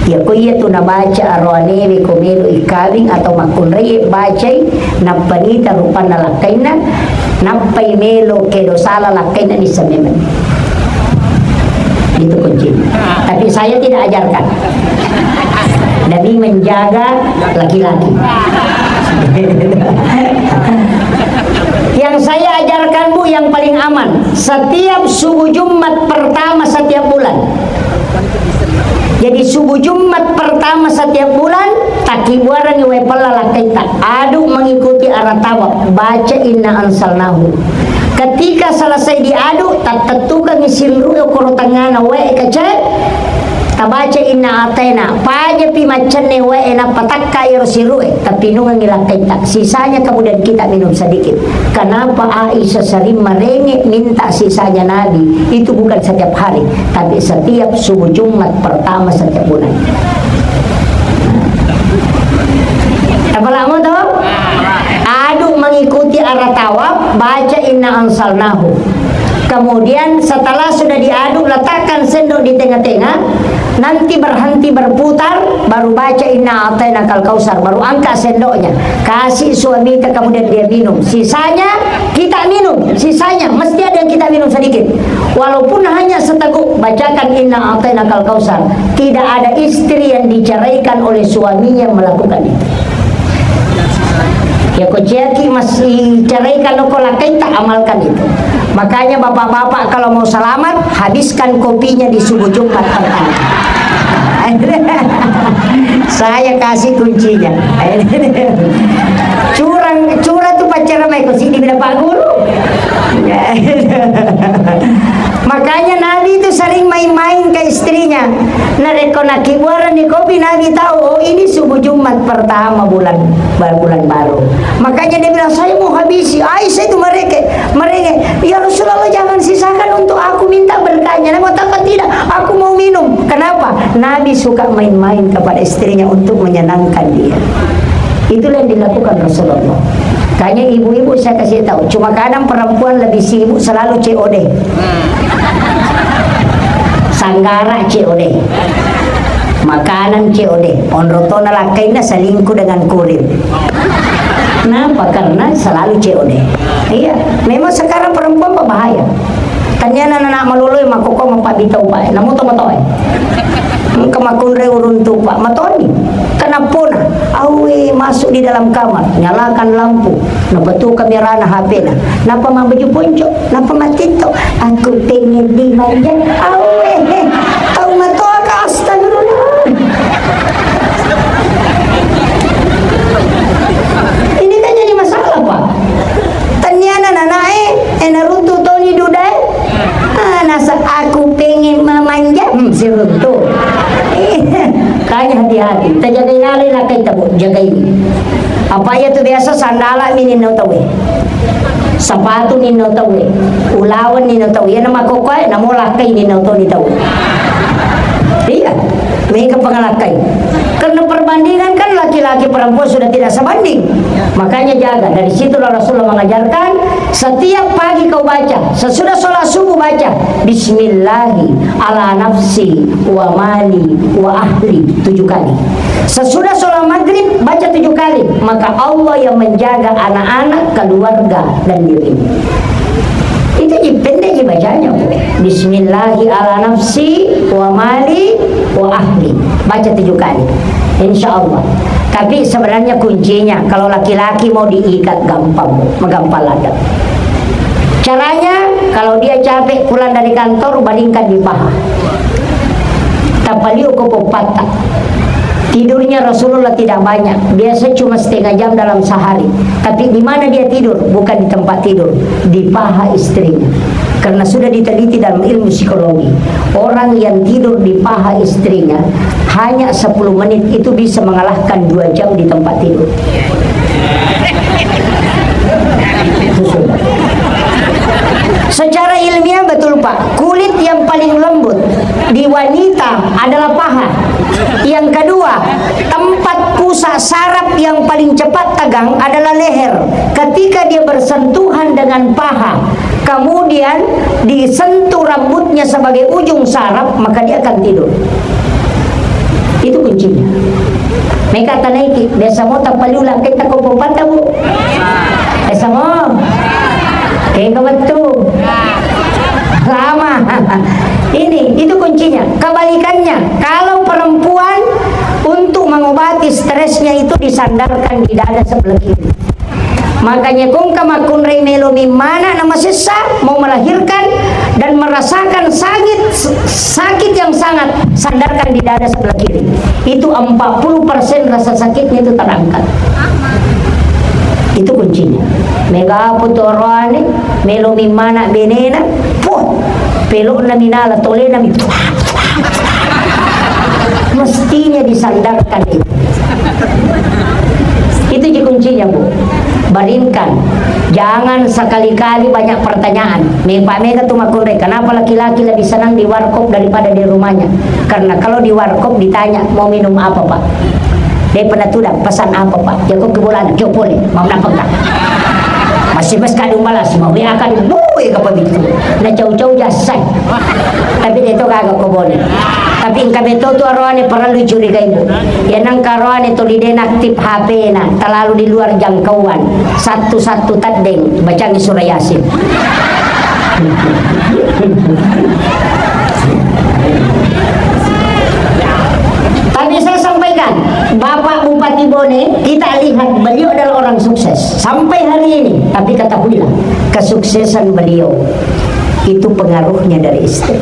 Speaker 1: Ya ko iya tu na baca arwane we komelo ikawing atau makun reye baca na panita rupana lakaina napai melo ke dosala lakaina di sememen. Itu kunci. Tapi saya tidak ajarkan. Nabi menjaga laki-laki. Yang saya ajarkan Bu yang paling aman, setiap subuh Jumat pertama setiap bulan. Jadi subuh Jumat pertama setiap bulan takibuaran iwe pelalakay tak adu mengikuti arah tawaf, baca inna ansalnahu. Ketika selesai diadu tak tentukan isilru korotangana we kecek tabaca inna atena paja pi macane we ena patakka irsiru tapi nungang ilakay tak sisanya kemudian kita minum sedikit. Kenapa Aisyah sering merengek minta sisanya Nabi? Itu bukan setiap hari tapi setiap subuh Jumat pertama setiap bulan. Apa lama tuh? Adu mengikuti arah tawaf, baca inna ansalnahu. Kemudian setelah sudah diaduk, letakkan sendok di tengah-tengah. Nanti berhenti berputar, baru baca inna a'tainakal kausar, baru angkat sendoknya, kasih suami kita, kemudian dia minum. Sisanya kita minum, sisanya mesti ada yang kita minum sedikit. Walaupun hanya seteguk, bacakan inna a'tainakal kausar. Tidak ada istri yang diceraikan oleh suaminya melakukan itu. Ya kociaki masih ceraikan lokolakai, tak amalkan itu. Makanya bapak-bapak kalau mau selamat, habiskan kopinya di subuh Jumat pertama. Saya kasih kuncinya. Curang tuh pacar mereka sini bila Pak Guru. Makanya Nabi itu sering main-main ke istrinya. Nareko nakibuaran di kopi, Nabi tahu, oh ini subuh Jumat pertama bulan baru. Makanya dia bilang, saya mau habisi. Aisyah itu mereka, ya Rasulullah jangan sisakan untuk aku, minta berkahnya. Nabi katakan tidak, aku mau minum. Kenapa? Nabi suka main-main kepada istrinya untuk menyenangkan dia. Itulah yang dilakukan Rasulullah. Kayaknya ibu-ibu saya kasih tahu, cuma kadang perempuan lebih sibuk selalu COD. Sanggara COD. Makanan COD. Onrotona lakaina selingkuh dengan kurir. Kenapa? Karena selalu COD. Iya, memang sekarang perempuan berbahaya. Tanya anak melulu makoko mapabitaw pa. Namuto matoy. Kemakunre uruntu pak matoni. Kenapa na? Awe masuk di dalam kamar, nyalakan lampu, nabatu kamera na HP na. Napa mabaju ponco, napa matito. Aku pengen dimanja. Awe, tahu matoa ka astagfirullah. Ini kan jadi masalah pak. Tanyana nanae, enaruntu toni dudai. Nasa aku pengen memanja, si runtu. Kaya hati-hati, kita jagain alay lah kita bu, jagain. Apa ya tu biasa sandala ni nino tahu, sepatu nino tahu, ulawan nino tahu. Ya nama kokoy, namo lakai nino tahu. Iya, mereka pengalakai. Karena perbandingan kan laki-laki perempuan sudah tidak sebanding. Makanya jaga. Dari situ Rasulullah mengajarkan, setiap pagi kau baca, sesudah sholat subuh baca Bismillahi ala nafsi wa mali wa ahli 7 kali. Sesudah sholat maghrib baca 7 kali. Maka Allah yang menjaga anak-anak, keluarga dan diri. Itu pendek bacanya. Bismillahi ala nafsi wa mali wa ahli. Baca 7 kali. Insya Allah. Tapi sebenarnya kuncinya, kalau laki-laki mau diikat gampang, menggampal aja. Caranya, kalau dia capek pulang dari kantor, balingkan di paha. Tapaliu kopo patah. Tidurnya Rasulullah tidak banyak, biasa cuma setengah jam dalam sehari. Tapi di mana dia tidur? Bukan di tempat tidur, di paha istrinya. Karena sudah diteliti dalam ilmu psikologi, orang yang tidur di paha istrinya hanya 10 menit itu bisa mengalahkan 2 jam di tempat tidur. Itu sudah. Secara ilmiah betul Pak, kulit yang paling lembut di wanita adalah paha. Yang kedua, tempat pusat saraf yang paling cepat tegang adalah leher. Ketika dia bersentuhan dengan paha, kemudian disentuh rambutnya sebagai ujung saraf, maka dia akan tidur. Itu kuncinya. Mereka tanaiki, biasa mo tapalula kita ko pupanda bu. Biasa mo. Kayak betul. Lama. Ini itu kuncinya. Kebalikannya, kalau perempuan untuk mengobati stresnya itu disandarkan di dada sebelah kiri. Makanya kung kamakun remelo mana nama sesa mau melahirkan dan merasakan sakit yang sangat, sandarkan di dada sebelah kiri. Itu 40% rasa sakitnya itu terangkat. Itu kuncinya. Mega putorane melo mana benena po pelok na minala tole na mestinya disandarkan itu. Itu kuncinya bu. Baringkan, jangan sekali-kali banyak pertanyaan. Pak Mega tuh makunre, kenapa laki-laki lebih senang di warkop daripada di rumahnya? Karena kalau di warkop ditanya mau minum apa Pak, dia pernah tudang pesan apa Pak? Jago kebulan, jopole, mau apa Pak? Masih mas kadung balas mau ya akan buy ka pabito na chow-chow jasay tapi dito kagak ko boleh tapi ang kabito to aroan para lucuri kayo yan ang karoan ito liden aktif HP na talalu di luar jangkauan satu-satu tadeng bacaan surah Yasin. Tapi saya sampaikan, Bapak Bupati Bone, kita lihat beliau adalah orang sukses sampai hari ini. Tapi ketahuilah, kesuksesan beliau itu pengaruhnya dari istri.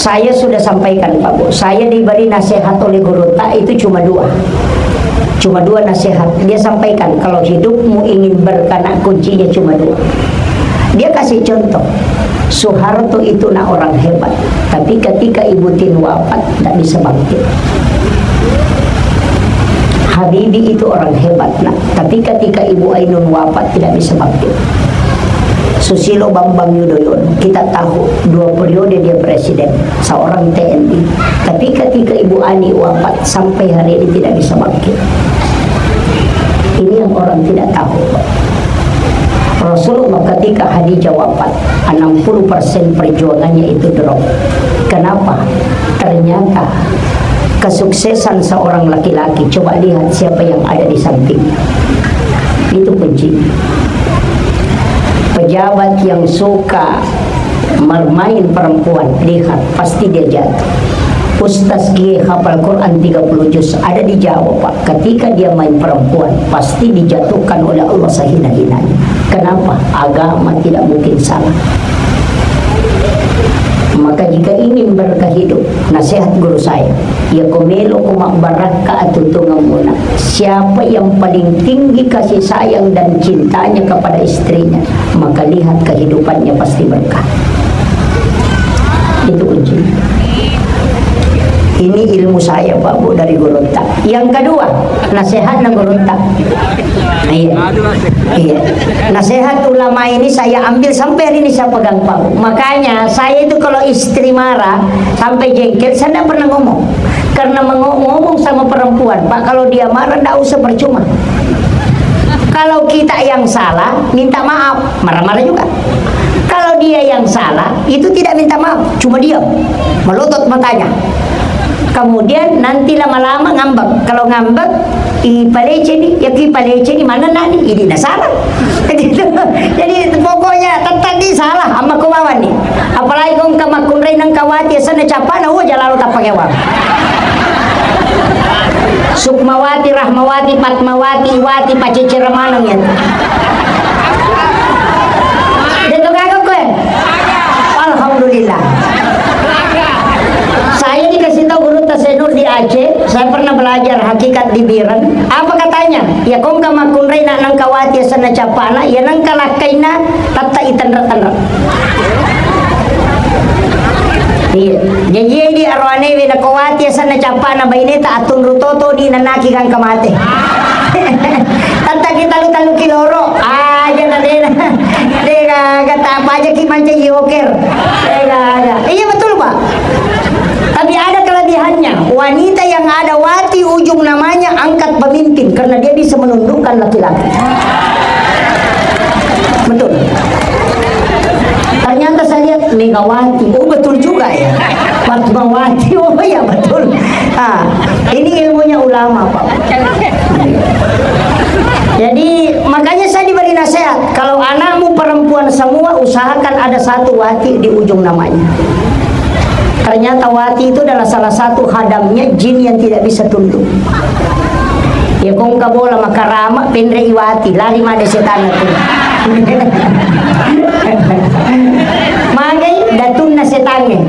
Speaker 1: Saya sudah sampaikan Pak Bu, saya diberi nasihat oleh Guru Tak itu cuma dua nasihat. Dia sampaikan kalau hidupmu ingin berkah, kuncinya cuma dua. Dia kasih contoh, Soeharto itu orang hebat, tapi ketika Ibu Tin wafat tidak bisa bangkit. Habibie itu orang hebat, tapi ketika Ibu Ainun wafat tidak bisa bangkit. Susilo Bambang Yudhoyono, kita tahu 2 periode dia presiden, seorang TNI, tapi ketika Ibu Ani wafat sampai hari ini tidak bisa bangkit. Ini yang orang tidak tahu. Rasulullah ketika Khadijah wafat 60% perjuangannya itu drop. Kenapa? Ternyata kesuksesan seorang laki-laki, coba lihat siapa yang ada di samping. Itu kunci. Pejabat yang suka bermain perempuan, lihat pasti dia jatuh. Ustaz Kiai hafal Quran 30 juz ada di Jawa Pak, ketika dia main perempuan pasti dijatuhkan oleh Allah sehina-hinanya. Kenapa? Agama tidak mungkin salah. Maka jika ingin berkah hidup, nasihat guru saya, ya komelo kumak baraka atutungamuna. Siapa yang paling tinggi kasih sayang dan cintanya kepada istrinya, maka lihat kehidupannya pasti berkah. Itu kunci. Ini ilmu saya Pak Bu dari Guru Tak. Yang kedua, nasihat na Guru Tak. Iya. Nasihat ulama ini saya ambil sampai hari ini saya pegang Pak Bu. Makanya saya itu kalau istri marah sampai jengkel saya tidak pernah ngomong. Karena ngomong sama perempuan, Pak, kalau dia marah tidak usah percuma. Kalau kita yang salah, minta maaf, marah-marah juga. Kalau dia yang salah, itu tidak minta maaf, cuma diam, melotot matanya. Kemudian nanti lama-lama ngambek. Kalau ngambek, ipalece nih, ya ipalece nih mana nani? Ini dah salah. Jadi pokoknya tadi salah sama kawan nih. Apalagi kung kamakunray ng kawati sana chapana, jalalo tapangewang. Sukmawati, Rahmawati, Patmawati, Iwati, Paciciramanong yan. Dito gagawin ko eh. Alhamdulillah. Saya dikasih tahu Guru Tasenur di Aceh, saya pernah belajar hakikat di Biren. Apa katanya? Ya kung kamakunray na nang kawati sana chapana, ya nang kalakay na tata itanra-tanra. Iya. Jadi di arwane we na kawati sana chapana baineta atun rutoto di nanaki kang kamate. Tata kita lu kiloro. Aja na din. Dega kata apa aja ki manca yoker. Dega. Iya betul Pak. Tapi ada kelebihannya, wanita yang ada wati ujung namanya angkat pemimpin karena dia bisa menundukkan laki-laki. Betul. Ternyata saya lihat Megawati, oh betul juga ya. Fatmawati, oh ya betul. Ini ilmunya ulama Pak. Jadi makanya saya diberi nasihat, kalau anakmu perempuan semua usahakan ada satu wati di ujung namanya. Ternyata wati itu adalah salah satu hadamnya jin yang tidak bisa tunduk. Ya kung kabola makarama penre iwati lali made setan itu. Magay datun na setange.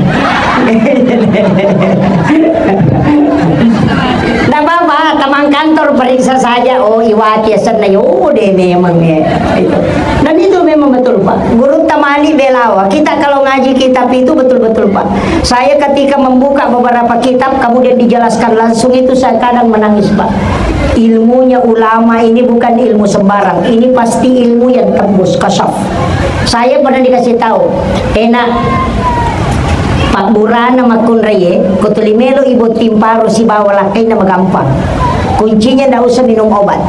Speaker 1: Nah Bapak, teman kantor periksa saja, oh iwati asan na yun, memang ya. Dan itu memang betul Pak. Guru Tamali Belawa, kita kalau ngaji kitab itu betul-betul Pak. Saya ketika membuka beberapa kitab, kemudian dijelaskan langsung itu saya kadang menangis Pak. Ilmunya ulama ini bukan ilmu sembarang, ini pasti ilmu yang tembus kasaf. Saya pernah dikasih tahu, enak Pak Burana makunraye, kutulimelo ibu timparo si bawa lakay na magampang. Kuncinya ndak usah minum obat,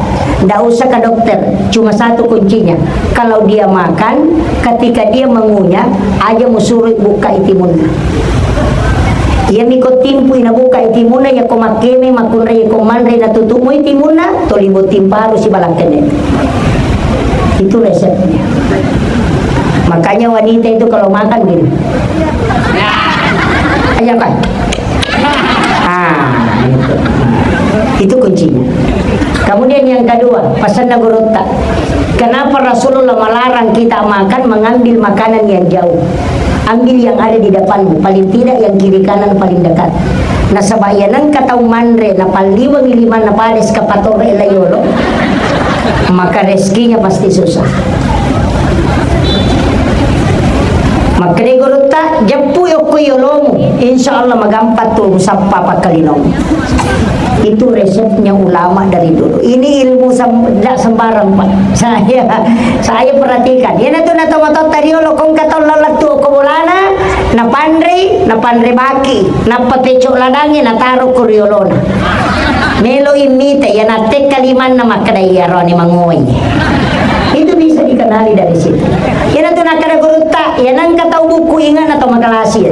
Speaker 1: ndak usah ke dokter. Cuma satu kuncinya, kalau dia makan, ketika dia mengunyah, aja musuruh buka itimuna. Ia miko timpu ina buka itimuna ya komakeme makunre ya komandre na tutumu itimuna tolibo timparu si balakene. Itu resepnya. Makanya wanita itu kalau makan gini. Ayo kan? Gitu. Itu kuncinya. Kemudian yang kedua, pesan Nagurutta. Kenapa Rasulullah melarang kita makan mengambil makanan yang jauh? Ambil yang ada di depanmu, paling tidak yang kiri kanan paling dekat. Nah sabayanan katau mandre na paliwang lima na pales kapatore layolo, maka rezekinya pasti susah. Maka ni Gurutta, japu yoko yolomu, insya Allah magampat tuh sampai pakalinom. Itu resepnya ulama dari dulu. Ini ilmu tidak sembarang Pak. Saya perhatikan. Yan na to matot tariolo kung katol lalatu ko bulana na pandre baki na papecho ladangi na taro kuriolona. Melo imite yan atek kaliman na makadayaro ni manguwi. Itu bisa dikenali dari situ. Yan na nakada Gurutta, yan ang kataw buku ingan atau magalasi.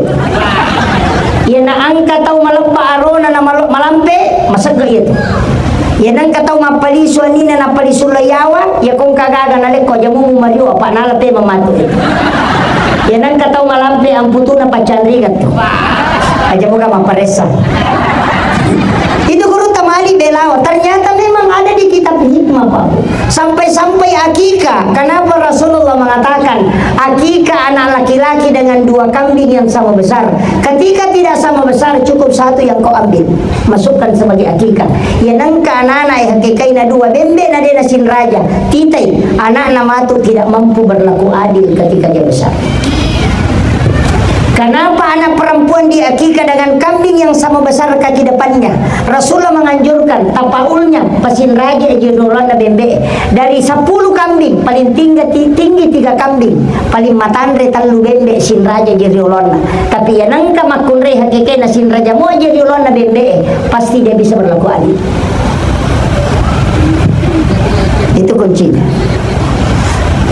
Speaker 1: Yan ang kataw malapa arona na malampe masaga itu. Yan ang kataw mapaliso anina na paliso layawa, ya kung kagaga na leko jamu mariyo apa nalape mamatu itu. Yan ang kataw malampe ang puto na pacandrigat to. Aja mo ka maparesa. Itu guru tamali belawa. Ternyata memang ada di kitab hikmah Pak. Sampai-sampai akikah. Kenapa Rasulullah mengatakan akikah anak laki-laki dengan dua kambing yang sama besar? Ketika tidak sama besar, cukup satu yang kau ambil, masukkan sebagai akikah. Ya nangka anak-anak hakikah ina dua bembe na dena sin raja. Titai anak nama tu tidak mampu berlaku adil ketika dia besar. Kenapa anak perempuan diakikah dengan kambing yang sama besar kaki depannya? Rasulullah menganjurkan tapaulnya pasin raja judulana bembe dari 10 kambing paling tinggi 3 kambing paling matandre talu bembe sin raja judulana. Tapi yang nangka makunre hakikena sin raja mo judulana bembe pasti dia bisa berlaku adil. Itu kuncinya.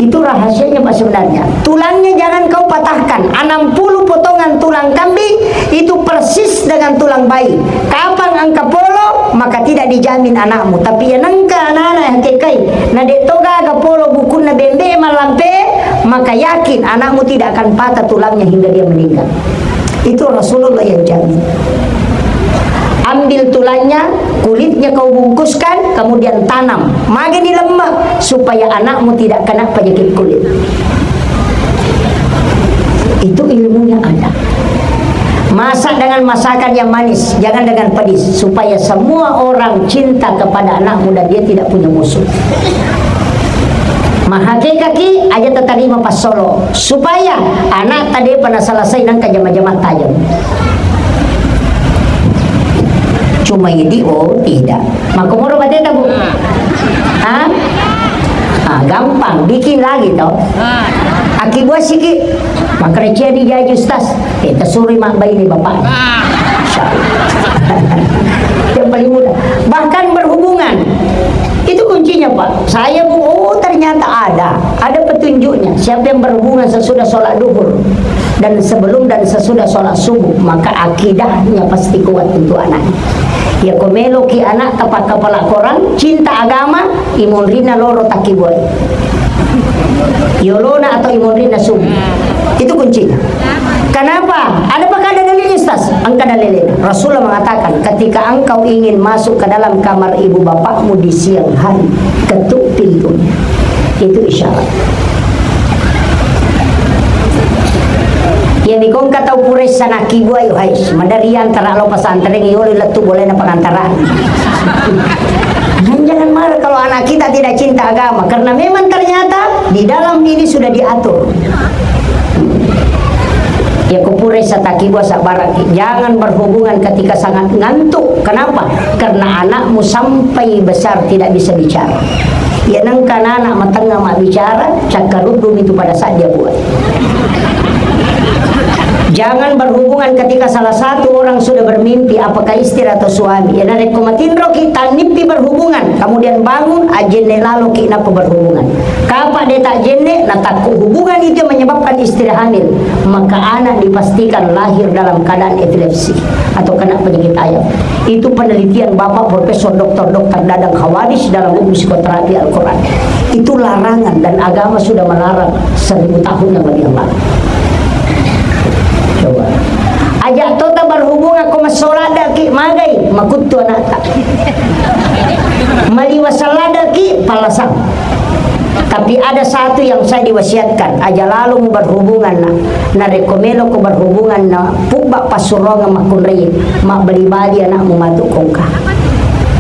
Speaker 1: Itu rahasianya Pak sebenarnya. Tulangnya jangan kau patahkan. 60 potongan tulang kambing itu persis dengan tulang bayi. Kapan angka polo maka tidak dijamin anakmu. Tapi yang angka anak-anak hakikai na detoga aga polo bukun na bembe malampe, maka yakin anakmu tidak akan patah tulangnya hingga dia meninggal. Itu Rasulullah yang jamin. Ambil tulangnya, kulitnya kau bungkuskan, kemudian tanam magani lemak supaya anakmu tidak kena penyakit kulit. Itu ilmunya ada. Masak dengan masakan yang manis, jangan dengan pedis, supaya semua orang cinta kepada anakmu dan dia tidak punya musuh. Mahake kaki aja terima pas solo, supaya anak tadi pernah selesai dan kejama-jama tajam. Cuma ini tidak. Makumuro bateta Bu. Hah? Gampang bikin lagi toh. Aki buat sikit. Makerja di jaju Ustaz. Kita suri mak bayi ni bapak. Yang paling mudah. Bahkan berhubungan. Itu kuncinya Pak. Saya Bu, ternyata ada petunjuknya. Siapa yang berhubungan sesudah sholat duhur dan sebelum dan sesudah sholat subuh, maka akidahnya pasti kuat untuk anaknya. Ya komelo ki anak tapak kepala korang, cinta agama, imun rina loro takiboy. Yolona atau imun rina subuh. Itu kuncinya. Kenapa? Apakah ada dalilnya Ustaz? Angka dalilnya. Rasulullah mengatakan, ketika engkau ingin masuk ke dalam kamar ibu bapakmu di siang hari, ketuk pintunya. Itu isyarat. Yang dikong kata pures sana kibu ayo hais madarian tara lo pesantren iyo letu boleh na pengantaraan. Dan jangan marah kalau anak kita tidak cinta agama, karena memang ternyata di dalam ini sudah diatur. Ya kupures satakibu sabaraki, jangan berhubungan ketika sangat ngantuk. Kenapa? Karena anakmu sampai besar tidak bisa bicara. Ya nang kana anak matengah mak bicara, cakarudum itu pada saat dia buat. Jangan berhubungan ketika salah satu orang sudah bermimpi, apakah istri atau suami. Ya dari kumatindro kita mimpi berhubungan, kemudian bangun ajene lalu kita berhubungan. Kapak dia tak jene, nah tak hubungan itu menyebabkan istri hamil, maka anak dipastikan lahir dalam keadaan epilepsi atau kena penyakit ayam. Itu penelitian Bapak Profesor Dr. Dadang Khawaris dalam buku psikoterapi Al-Quran. Itu larangan dan agama sudah melarang 1000 tahun yang lebih lalu. Coba ajak tota berhubungan aku masolada ki magai makutu anak maliwasalada ki palasang. Tapi ada satu yang saya diwasiatkan, aja lalu berhubungan na rekomelo ko berhubungan na pubak pasurongan makunrei mak bali-bali anak mumatu kongka.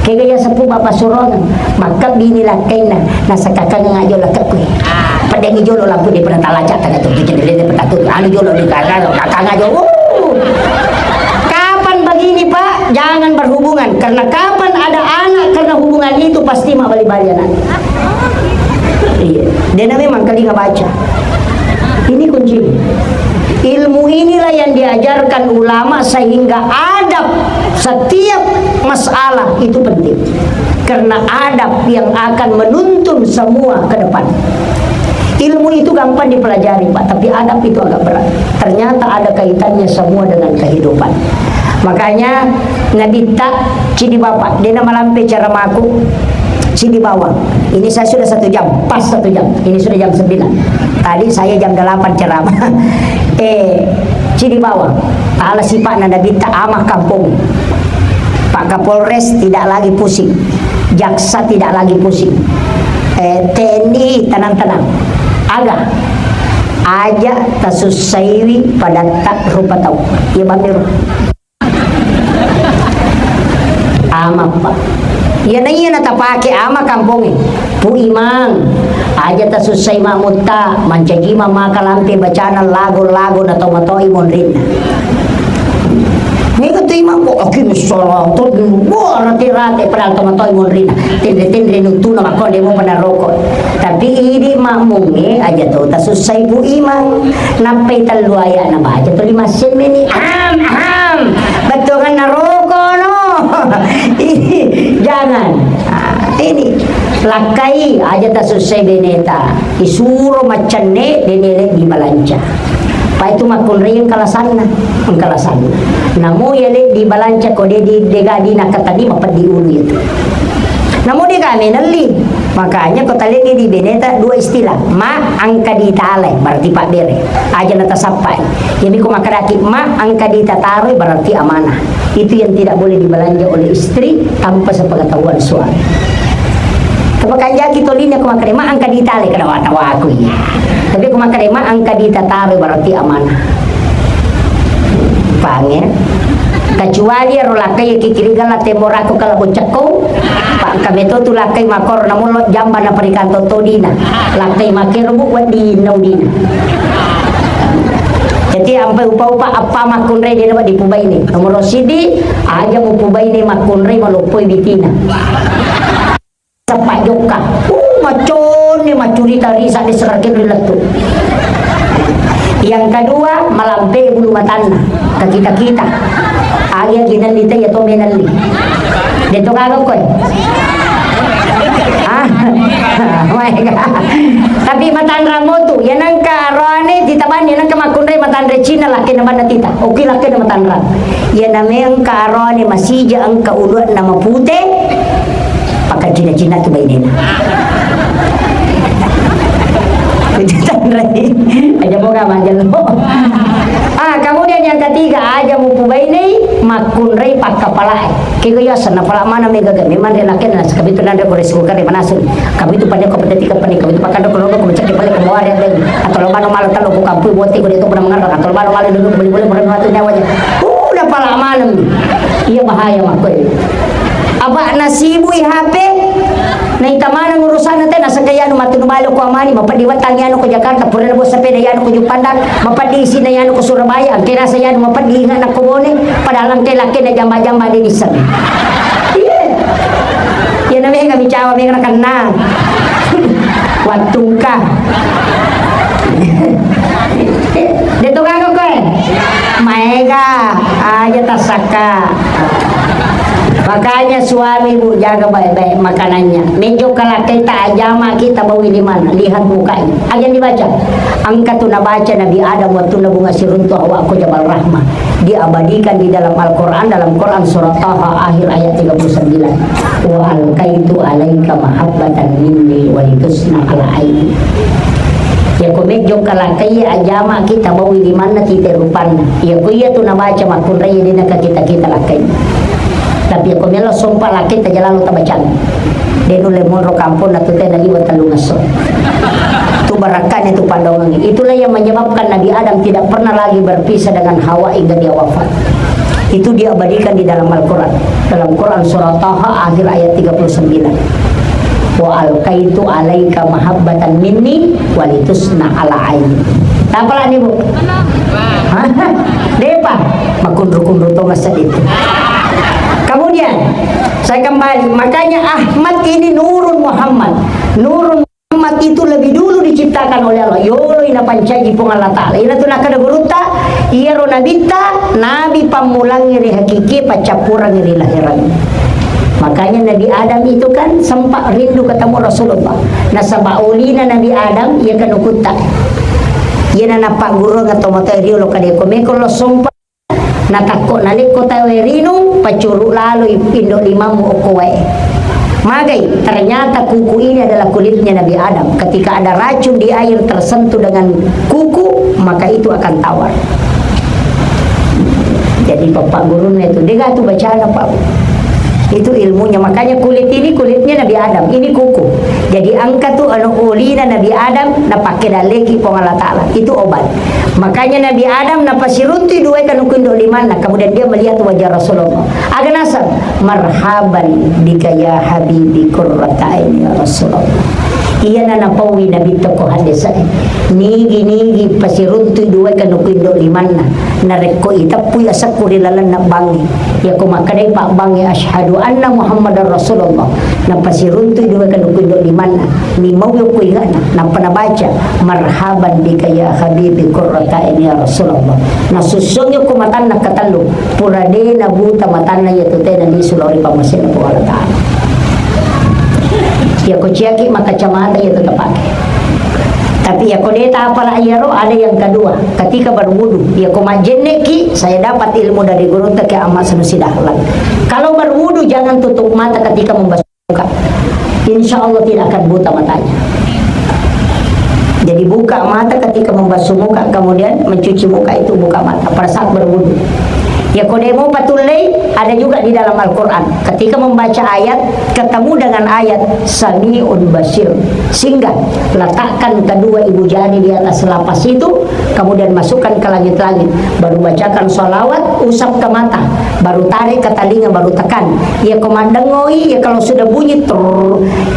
Speaker 1: Kaya sa pubak pasurongan maka binilah kaina nasa kakang ngajo lakak ko. Padang jolo lampu di pernah talacak tak tu jadi dia pernah tu anu jolo di kakang ngajo. Kapan begini Pak? Jangan berhubungan karena kapan ada anak karena hubungan itu pasti mak bali-bali anak. Iya, dia memang kali nggak baca. Ini kunci. Ilmu inilah yang diajarkan ulama sehingga adab setiap masalah itu penting. Karena adab yang akan menuntun semua ke depan. Ilmu itu gampang dipelajari Pak, tapi adab itu agak berat. Ternyata ada kaitannya semua dengan kehidupan. Makanya Nabi tak cidi bapak, dia nama lampe cara maku. Sini bawang. Ini saya sudah 1 jam, pas 1 jam. Ini sudah jam 9. Tadi saya jam 8 ceramah. Sini bawang. Ta'ala sifat nanda bita amah kampung. Pak Kapolres tidak lagi pusing. Jaksa tidak lagi pusing. TNI tenang-tenang. Agak aja tasusaiwi pada tak rupa tahu. Iya bamiru. Amah Pak. Yan na yan natapake ama kampung pu imang aja ta susay mamutta mancaji mama kalampi bacana lago-lago na tomatoi monrin ni ko imang ko akin solo to bo rati-rati padahal tomatoi monrin tindre-tindre nutuna makonde mo panaroko tapi ini mamungi aja to ta susay pu imang nampay talluaya na ba aja to 5 sen meni batungan naroko no. Ini jangan ini lakai aja tak selesai beneta isuro macane denele di balanca pa itu makunri yang kalasan namo yale di balanca ko di degadi nakatadi mapadi ulu itu namo dia kami nali makanya kota lagi di beneta 2 istilah ma angka di tale berarti pak bere aja nata sampai jadi ko makaraki ma angka di tataro berarti amanah itu yang tidak boleh dibelanja oleh istri tanpa sepengetahuan suami. Kapag kaya kitolin ako makarema angka di tali kada watawa ako ya. Tapi kung makarema angka di tataro berarti amanah. Pangin kecuali rolakay kikirigan la temorako kala boncako pak kami to tulakay makor namulo jamba na perikanto todina lakay makirbu wadi naudina jadi ampai upa-upa apa makunre dia dapat dipubai ini nomor sidi aja mau pubai ini makunre malupoi bitina sepak joka macon ni macurita risa di sekarkin riletu yang kedua malampe bulu matana ke kita agak ginalita ya to menali dito kagak koy tapi matandra mo tu yan ang karoane titaban yan ang kamakunre matandra China laki naman na tita okay laki na matandra yan namin ang karoane masija ang kaulot na mapute pagka China tu bay din matandra aja mo ka manjal mo kemudian yang ketiga aja mau pubay ni makunrei pak kapalai kaya sana pala mana mega kami man relaken na kami tu nanda ko resiko kare manasun kami tu pada kompetitif kami tu pakando ko ko mencak di pale ko ada lagi atau lo malo malo talo ko kampu bote ko dito pernah mengarang atau malo malo dulu boleh pernah tu nyawanya udah pala malam iya bahaya mako aba nasibu HP na itamana urusan natin nasa kaya no matunumalo ko amani mapadiwat tangyano ko Jakarta pura na bo sa pedayano ko Jupandan mapadisi na yano ko Surabaya ang kinasa yano mapadihinga na kumone padalang kay laki na jamba-jamba din isa yan na may kami cawa may nakana watong ka dito ka ko Saka aja tasaka. Makanya suami bu jaga baik-baik makanannya. Menjo kalau kita ajama kita bawa di mana? Lihat mukanya. Agen dibaca. Angka tu baca Nabi Adam waktu nabu ngasih runtuh awak aku Jabal Rahmah. Diabadikan di dalam Al-Quran, dalam Quran surat Taha akhir ayat 39. Wa alqaitu alaika mahabbatan minni wa litusna ala aini. Ya komedyo kalakay ajama kita bawa di mana kita rupana. Ya kuya tu baca makun raya di nak kita lakay. Tapi ako melo sumpa laki tajalalo tabachan. Denu lemon ro kampon na tutay na liwat talungaso. Itu barakan itu pandongan. Itulah yang menyebabkan Nabi Adam tidak pernah lagi berpisah dengan Hawa hingga dia wafat. Itu diabadikan di dalam Al-Quran. Dalam Quran surah Taha akhir ayat 39. Wa alqaitu alaika mahabbatan minni walitusna ala aini. Tapalah nih bu? Depa makundru-kundru to masa itu. Kemudian saya kembali, makanya Ahmad ini Nurun Muhammad. Nurun Muhammad itu lebih dulu diciptakan oleh Allah. Yolo ina pancaji pong Allah Ta'ala. Ina tu nakada guruta, iya ro nabita, nabi pamulang iri hakiki, pacapurang iri lahiran. Makanya Nabi Adam itu kan sempat rindu ketemu Rasulullah. Nasabaulina Nabi Adam, ia kan ukuta. Ia na napak guru atau mata rio lo kade komeko lo sompa. Nakako nalik ko tayo rino pacuru lalo ipindo limamu okowe. Magai ternyata kuku ini adalah kulitnya Nabi Adam. Ketika ada racun di air tersentuh dengan kuku, maka itu akan tawar. Jadi bapak gurunya itu dia tuh baca apa? Itu ilmunya. Makanya kulit ini kulitnya Nabi Adam, ini kuku. Jadi angka tuh anu ulina Nabi Adam na pakai daleki pong Allah Ta'ala. Itu obat. Makanya Nabi Adam na pasirunti dua kan ukundo limana. Kemudian dia melihat wajah Rasulullah. Agan asal marhaban bika ya habibi qurrata aini ya Rasulullah. Iya na napawi Nabi toko hadisa. Nigi pasirunti dua kan ukundo limana. Nareko itapuy asak kurilalan na bangi. Ya kumakadai pak bangi asyhadu anna Muhammadar Rasulullah. Napasiruntoy dua kan ukundo limana. Ni mawyo ko igana na panabaca marhaban bika ya habibi qurrata aini ya Rasulullah. Nasusongyo ko matan na katalo purade na buta matan na yatute na nisulori pamasin na po Allah Ta'ala. Ya kuciaki makacamata ya tetap pakai. Tapi ya kodeta apalah ayaro ada yang kedua. Ketika berwudu, ya kumajeneki saya dapat ilmu dari guru tak amat senusidahlan. Kalau berwudu jangan tutup mata ketika membasuh muka. Insya Allah tidak akan buta matanya. Jadi buka mata ketika membasuh muka, kemudian mencuci muka itu buka mata pada saat berwudu. Ya kodemo patulai ada juga di dalam Al-Quran. Ketika membaca ayat, ketemu dengan ayat Sami'un Basir. Sehingga letakkan kedua ibu jari di atas lapas itu, kemudian masukkan ke langit-langit. Baru bacakan sholawat, usap ke mata. Baru tarik ke telinga, baru tekan. Ya komandangoi, ya kalau sudah bunyi,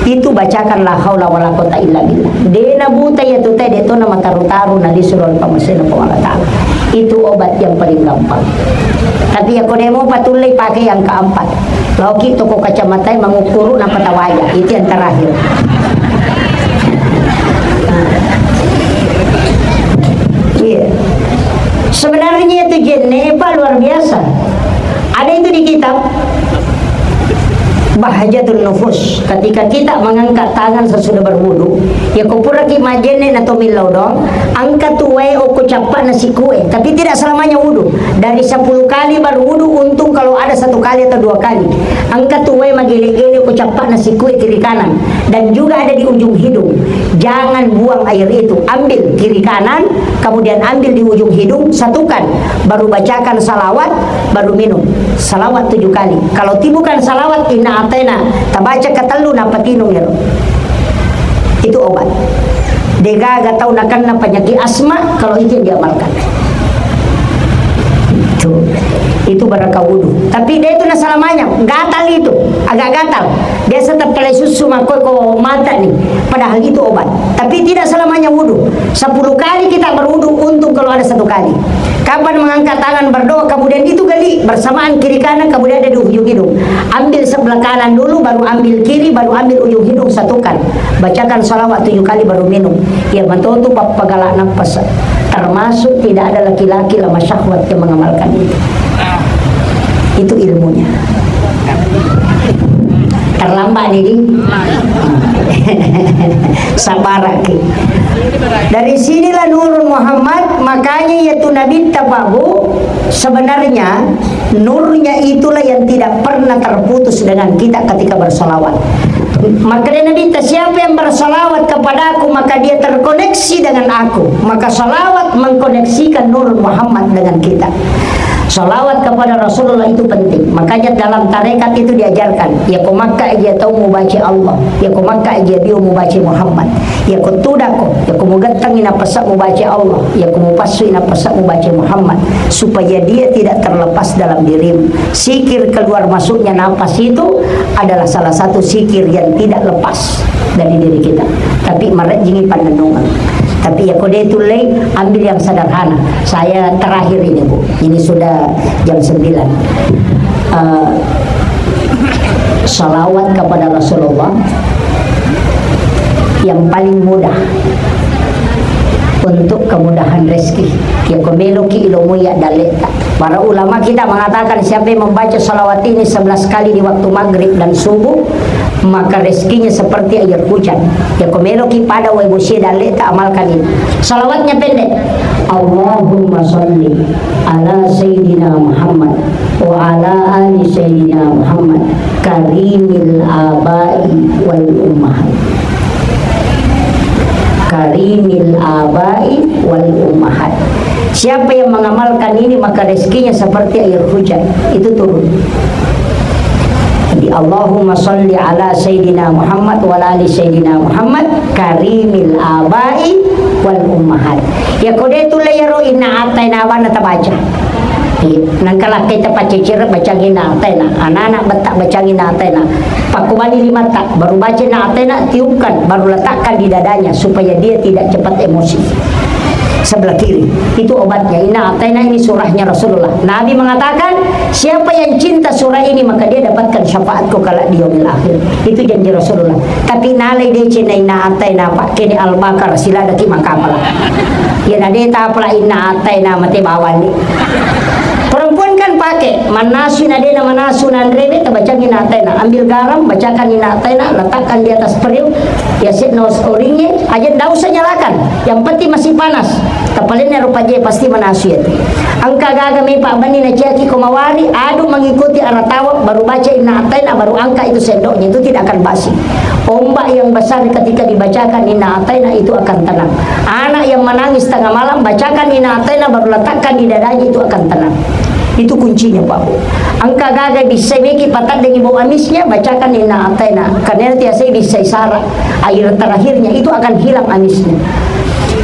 Speaker 1: itu bacakan la haula wala quwata illa billah. Dena buta ya tutai deto nama taru-taru na disuruh pamasina po Allah Ta'ala. Itu obat yang paling gampang. Tapi ya kodemo patulay pakai yang keempat. Loki toko kacamata mengukuru na patawaya. Itu yang terakhir. Iya. Sebenarnya itu Geneva luar biasa. Ada itu di kitab Bahajatul Nufus. Ketika kita mengangkat tangan sesudah berwudu, ya kupuraki majene atau milodong, angkat tuwe o kucapa nasi kue. Tapi tidak selamanya wudu. Dari 10 kali berwudu, untung kalau ada 1 kali atau 2 kali. Angkat tuwe magili-gili kucapa nasi kue kiri kanan. Dan juga ada di ujung hidung. Jangan buang air itu. Ambil kiri kanan, kemudian ambil di ujung hidung, satukan. Baru bacakan salawat, baru minum. Salawat 7 kali. Kalau tibukan salawat, inna atena tabaca katalu na patinong yero. Itu obat. Dega gatau nakan na penyakit asma kalau itu yang diamalkan. Itu barakah wudu. Tapi dia itu selamanya gatal itu, agak gatal. Dia tetap kelai susu makoi ko mata nih. Padahal itu obat. Tapi tidak selamanya wudu. 10 kali kita berwudu, untung kalau ada 1 kali. Kapan mengangkat tangan berdoa, kemudian itu gali bersamaan kiri kanan, kemudian ada di ujung hidung. Ambil sebelah kanan dulu, baru ambil kiri, baru ambil ujung hidung, satukan. Bacakan salawat 7 kali baru minum. Ya betul tu pagalak nafas. termasuk tidak ada laki-laki lama syahwat yang mengamalkan itu. Itu ilmunya. Terlambat ini. Sabar lagi. Dari sinilah nurun Muhammad, makanya yaitu Nabi tabahu. Sebenarnya nurnya itulah yang tidak pernah terputus dengan kita ketika bersolawat. Maka Nabi siapa yang bersolawat kepada aku maka dia terkoneksi dengan aku. Maka solawat mengkoneksikan nurun Muhammad dengan kita. Salawat kepada Rasulullah itu penting. Makanya dalam tarekat itu diajarkan, ya ko Makkah aja tahu membaca Allah, ya ko Makkah aja dia membaca Muhammad, ya ko tudako, ya ko mugatang ina pasak membaca Allah, ya ko mupasu ina pasak membaca Muhammad, supaya dia tidak terlepas dalam dirimu. Sikir keluar masuknya nafas itu adalah salah satu sikir yang tidak lepas dari diri kita. Tapi merejingi pandangan. Tapi ya kode itu ambil yang sederhana. Saya terakhir ini Bu, ini sudah jam 9. Salawat kepada Rasulullah yang paling mudah untuk kemudahan rezeki. Ya komeloki ilmu ya daleta. Para ulama kita mengatakan siapa yang membaca salawat ini 11 kali di waktu maghrib dan subuh, maka rezekinya seperti air hujan. Ya komeloki pada webusi daleta, amalkan ini. Salawatnya pendek. Allahumma salli ala Sayyidina Muhammad wa ala ali Sayyidina Muhammad karimil abai wal ummahat. Karimil abai wal ummahat. Siapa yang mengamalkan ini maka rezekinya seperti air hujan itu turun. Jadi Allahumma salli ala Sayyidina Muhammad wa ala ali Sayyidina Muhammad karimil abai wal ummahat. Ya kode itu layaro inna ataina wana tabaca. Nangkala kita pacicir baca gina atena, anak-anak betak baca gina atena. Pakubani 5 tak, baru baca na atena, tiupkan, baru letakkan di dadanya supaya dia tidak cepat emosi. Sebelah kiri itu obatnya. Inna atena ini surahnya Rasulullah. Nabi mengatakan siapa yang cinta surah ini maka dia dapatkan syafaatku kala di yaumil akhir. Itu janji Rasulullah. Tapi nalai dia cina inna atena pak kini al-Baqarah sila daki makapala. Ya nade ta pala inna atena mate bawani. Perempuan kan pakai manasu nadena manasu nandrebe baca inna atena. Ambil garam bacakan inna atena, letakkan di atas periuk. Ya nos oringnya aja enggak usah nyalakan. Yang penting masih panas. Kapalnya rupa je pasti manasu itu. Angka gagami Pak Bani na ceki komawari adu mengikuti arah tawak baru baca inna atena baru angka itu sendoknya itu tidak akan basi. Ombak yang besar ketika dibacakan inna atena itu akan tenang. Anak yang menangis tengah malam bacakan inna atena baru letakkan di dadanya itu akan tenang. Itu kuncinya Pak Bu. Angka gagal bisa meki patat dengan bau amisnya bacakan inna atena. Karena tiasa bisa isara air terakhirnya itu akan hilang amisnya.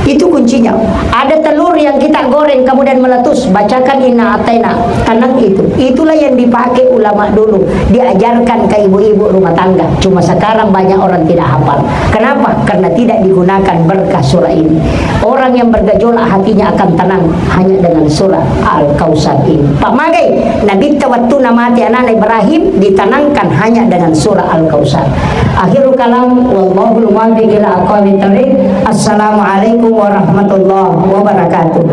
Speaker 1: Itu kuncinya. Ada telur yang kita goreng kemudian meletus, bacakan inna atena, tenang itu. Itulah yang dipakai ulama dulu, diajarkan ke ibu-ibu rumah tangga. Cuma sekarang banyak orang tidak hafal. Kenapa? Karena tidak digunakan berkah surah ini. Orang yang bergejolak hatinya akan tenang hanya dengan surah Al-Kautsar ini. Pak Magai, Nabi waktu namati anak Ibrahim ditenangkan hanya dengan surah Al-Kautsar. Akhirul kalam wallahul muwaffiq ila aqwamit thoriq. Assalamualaikum warahmatullahi wabarakatuh.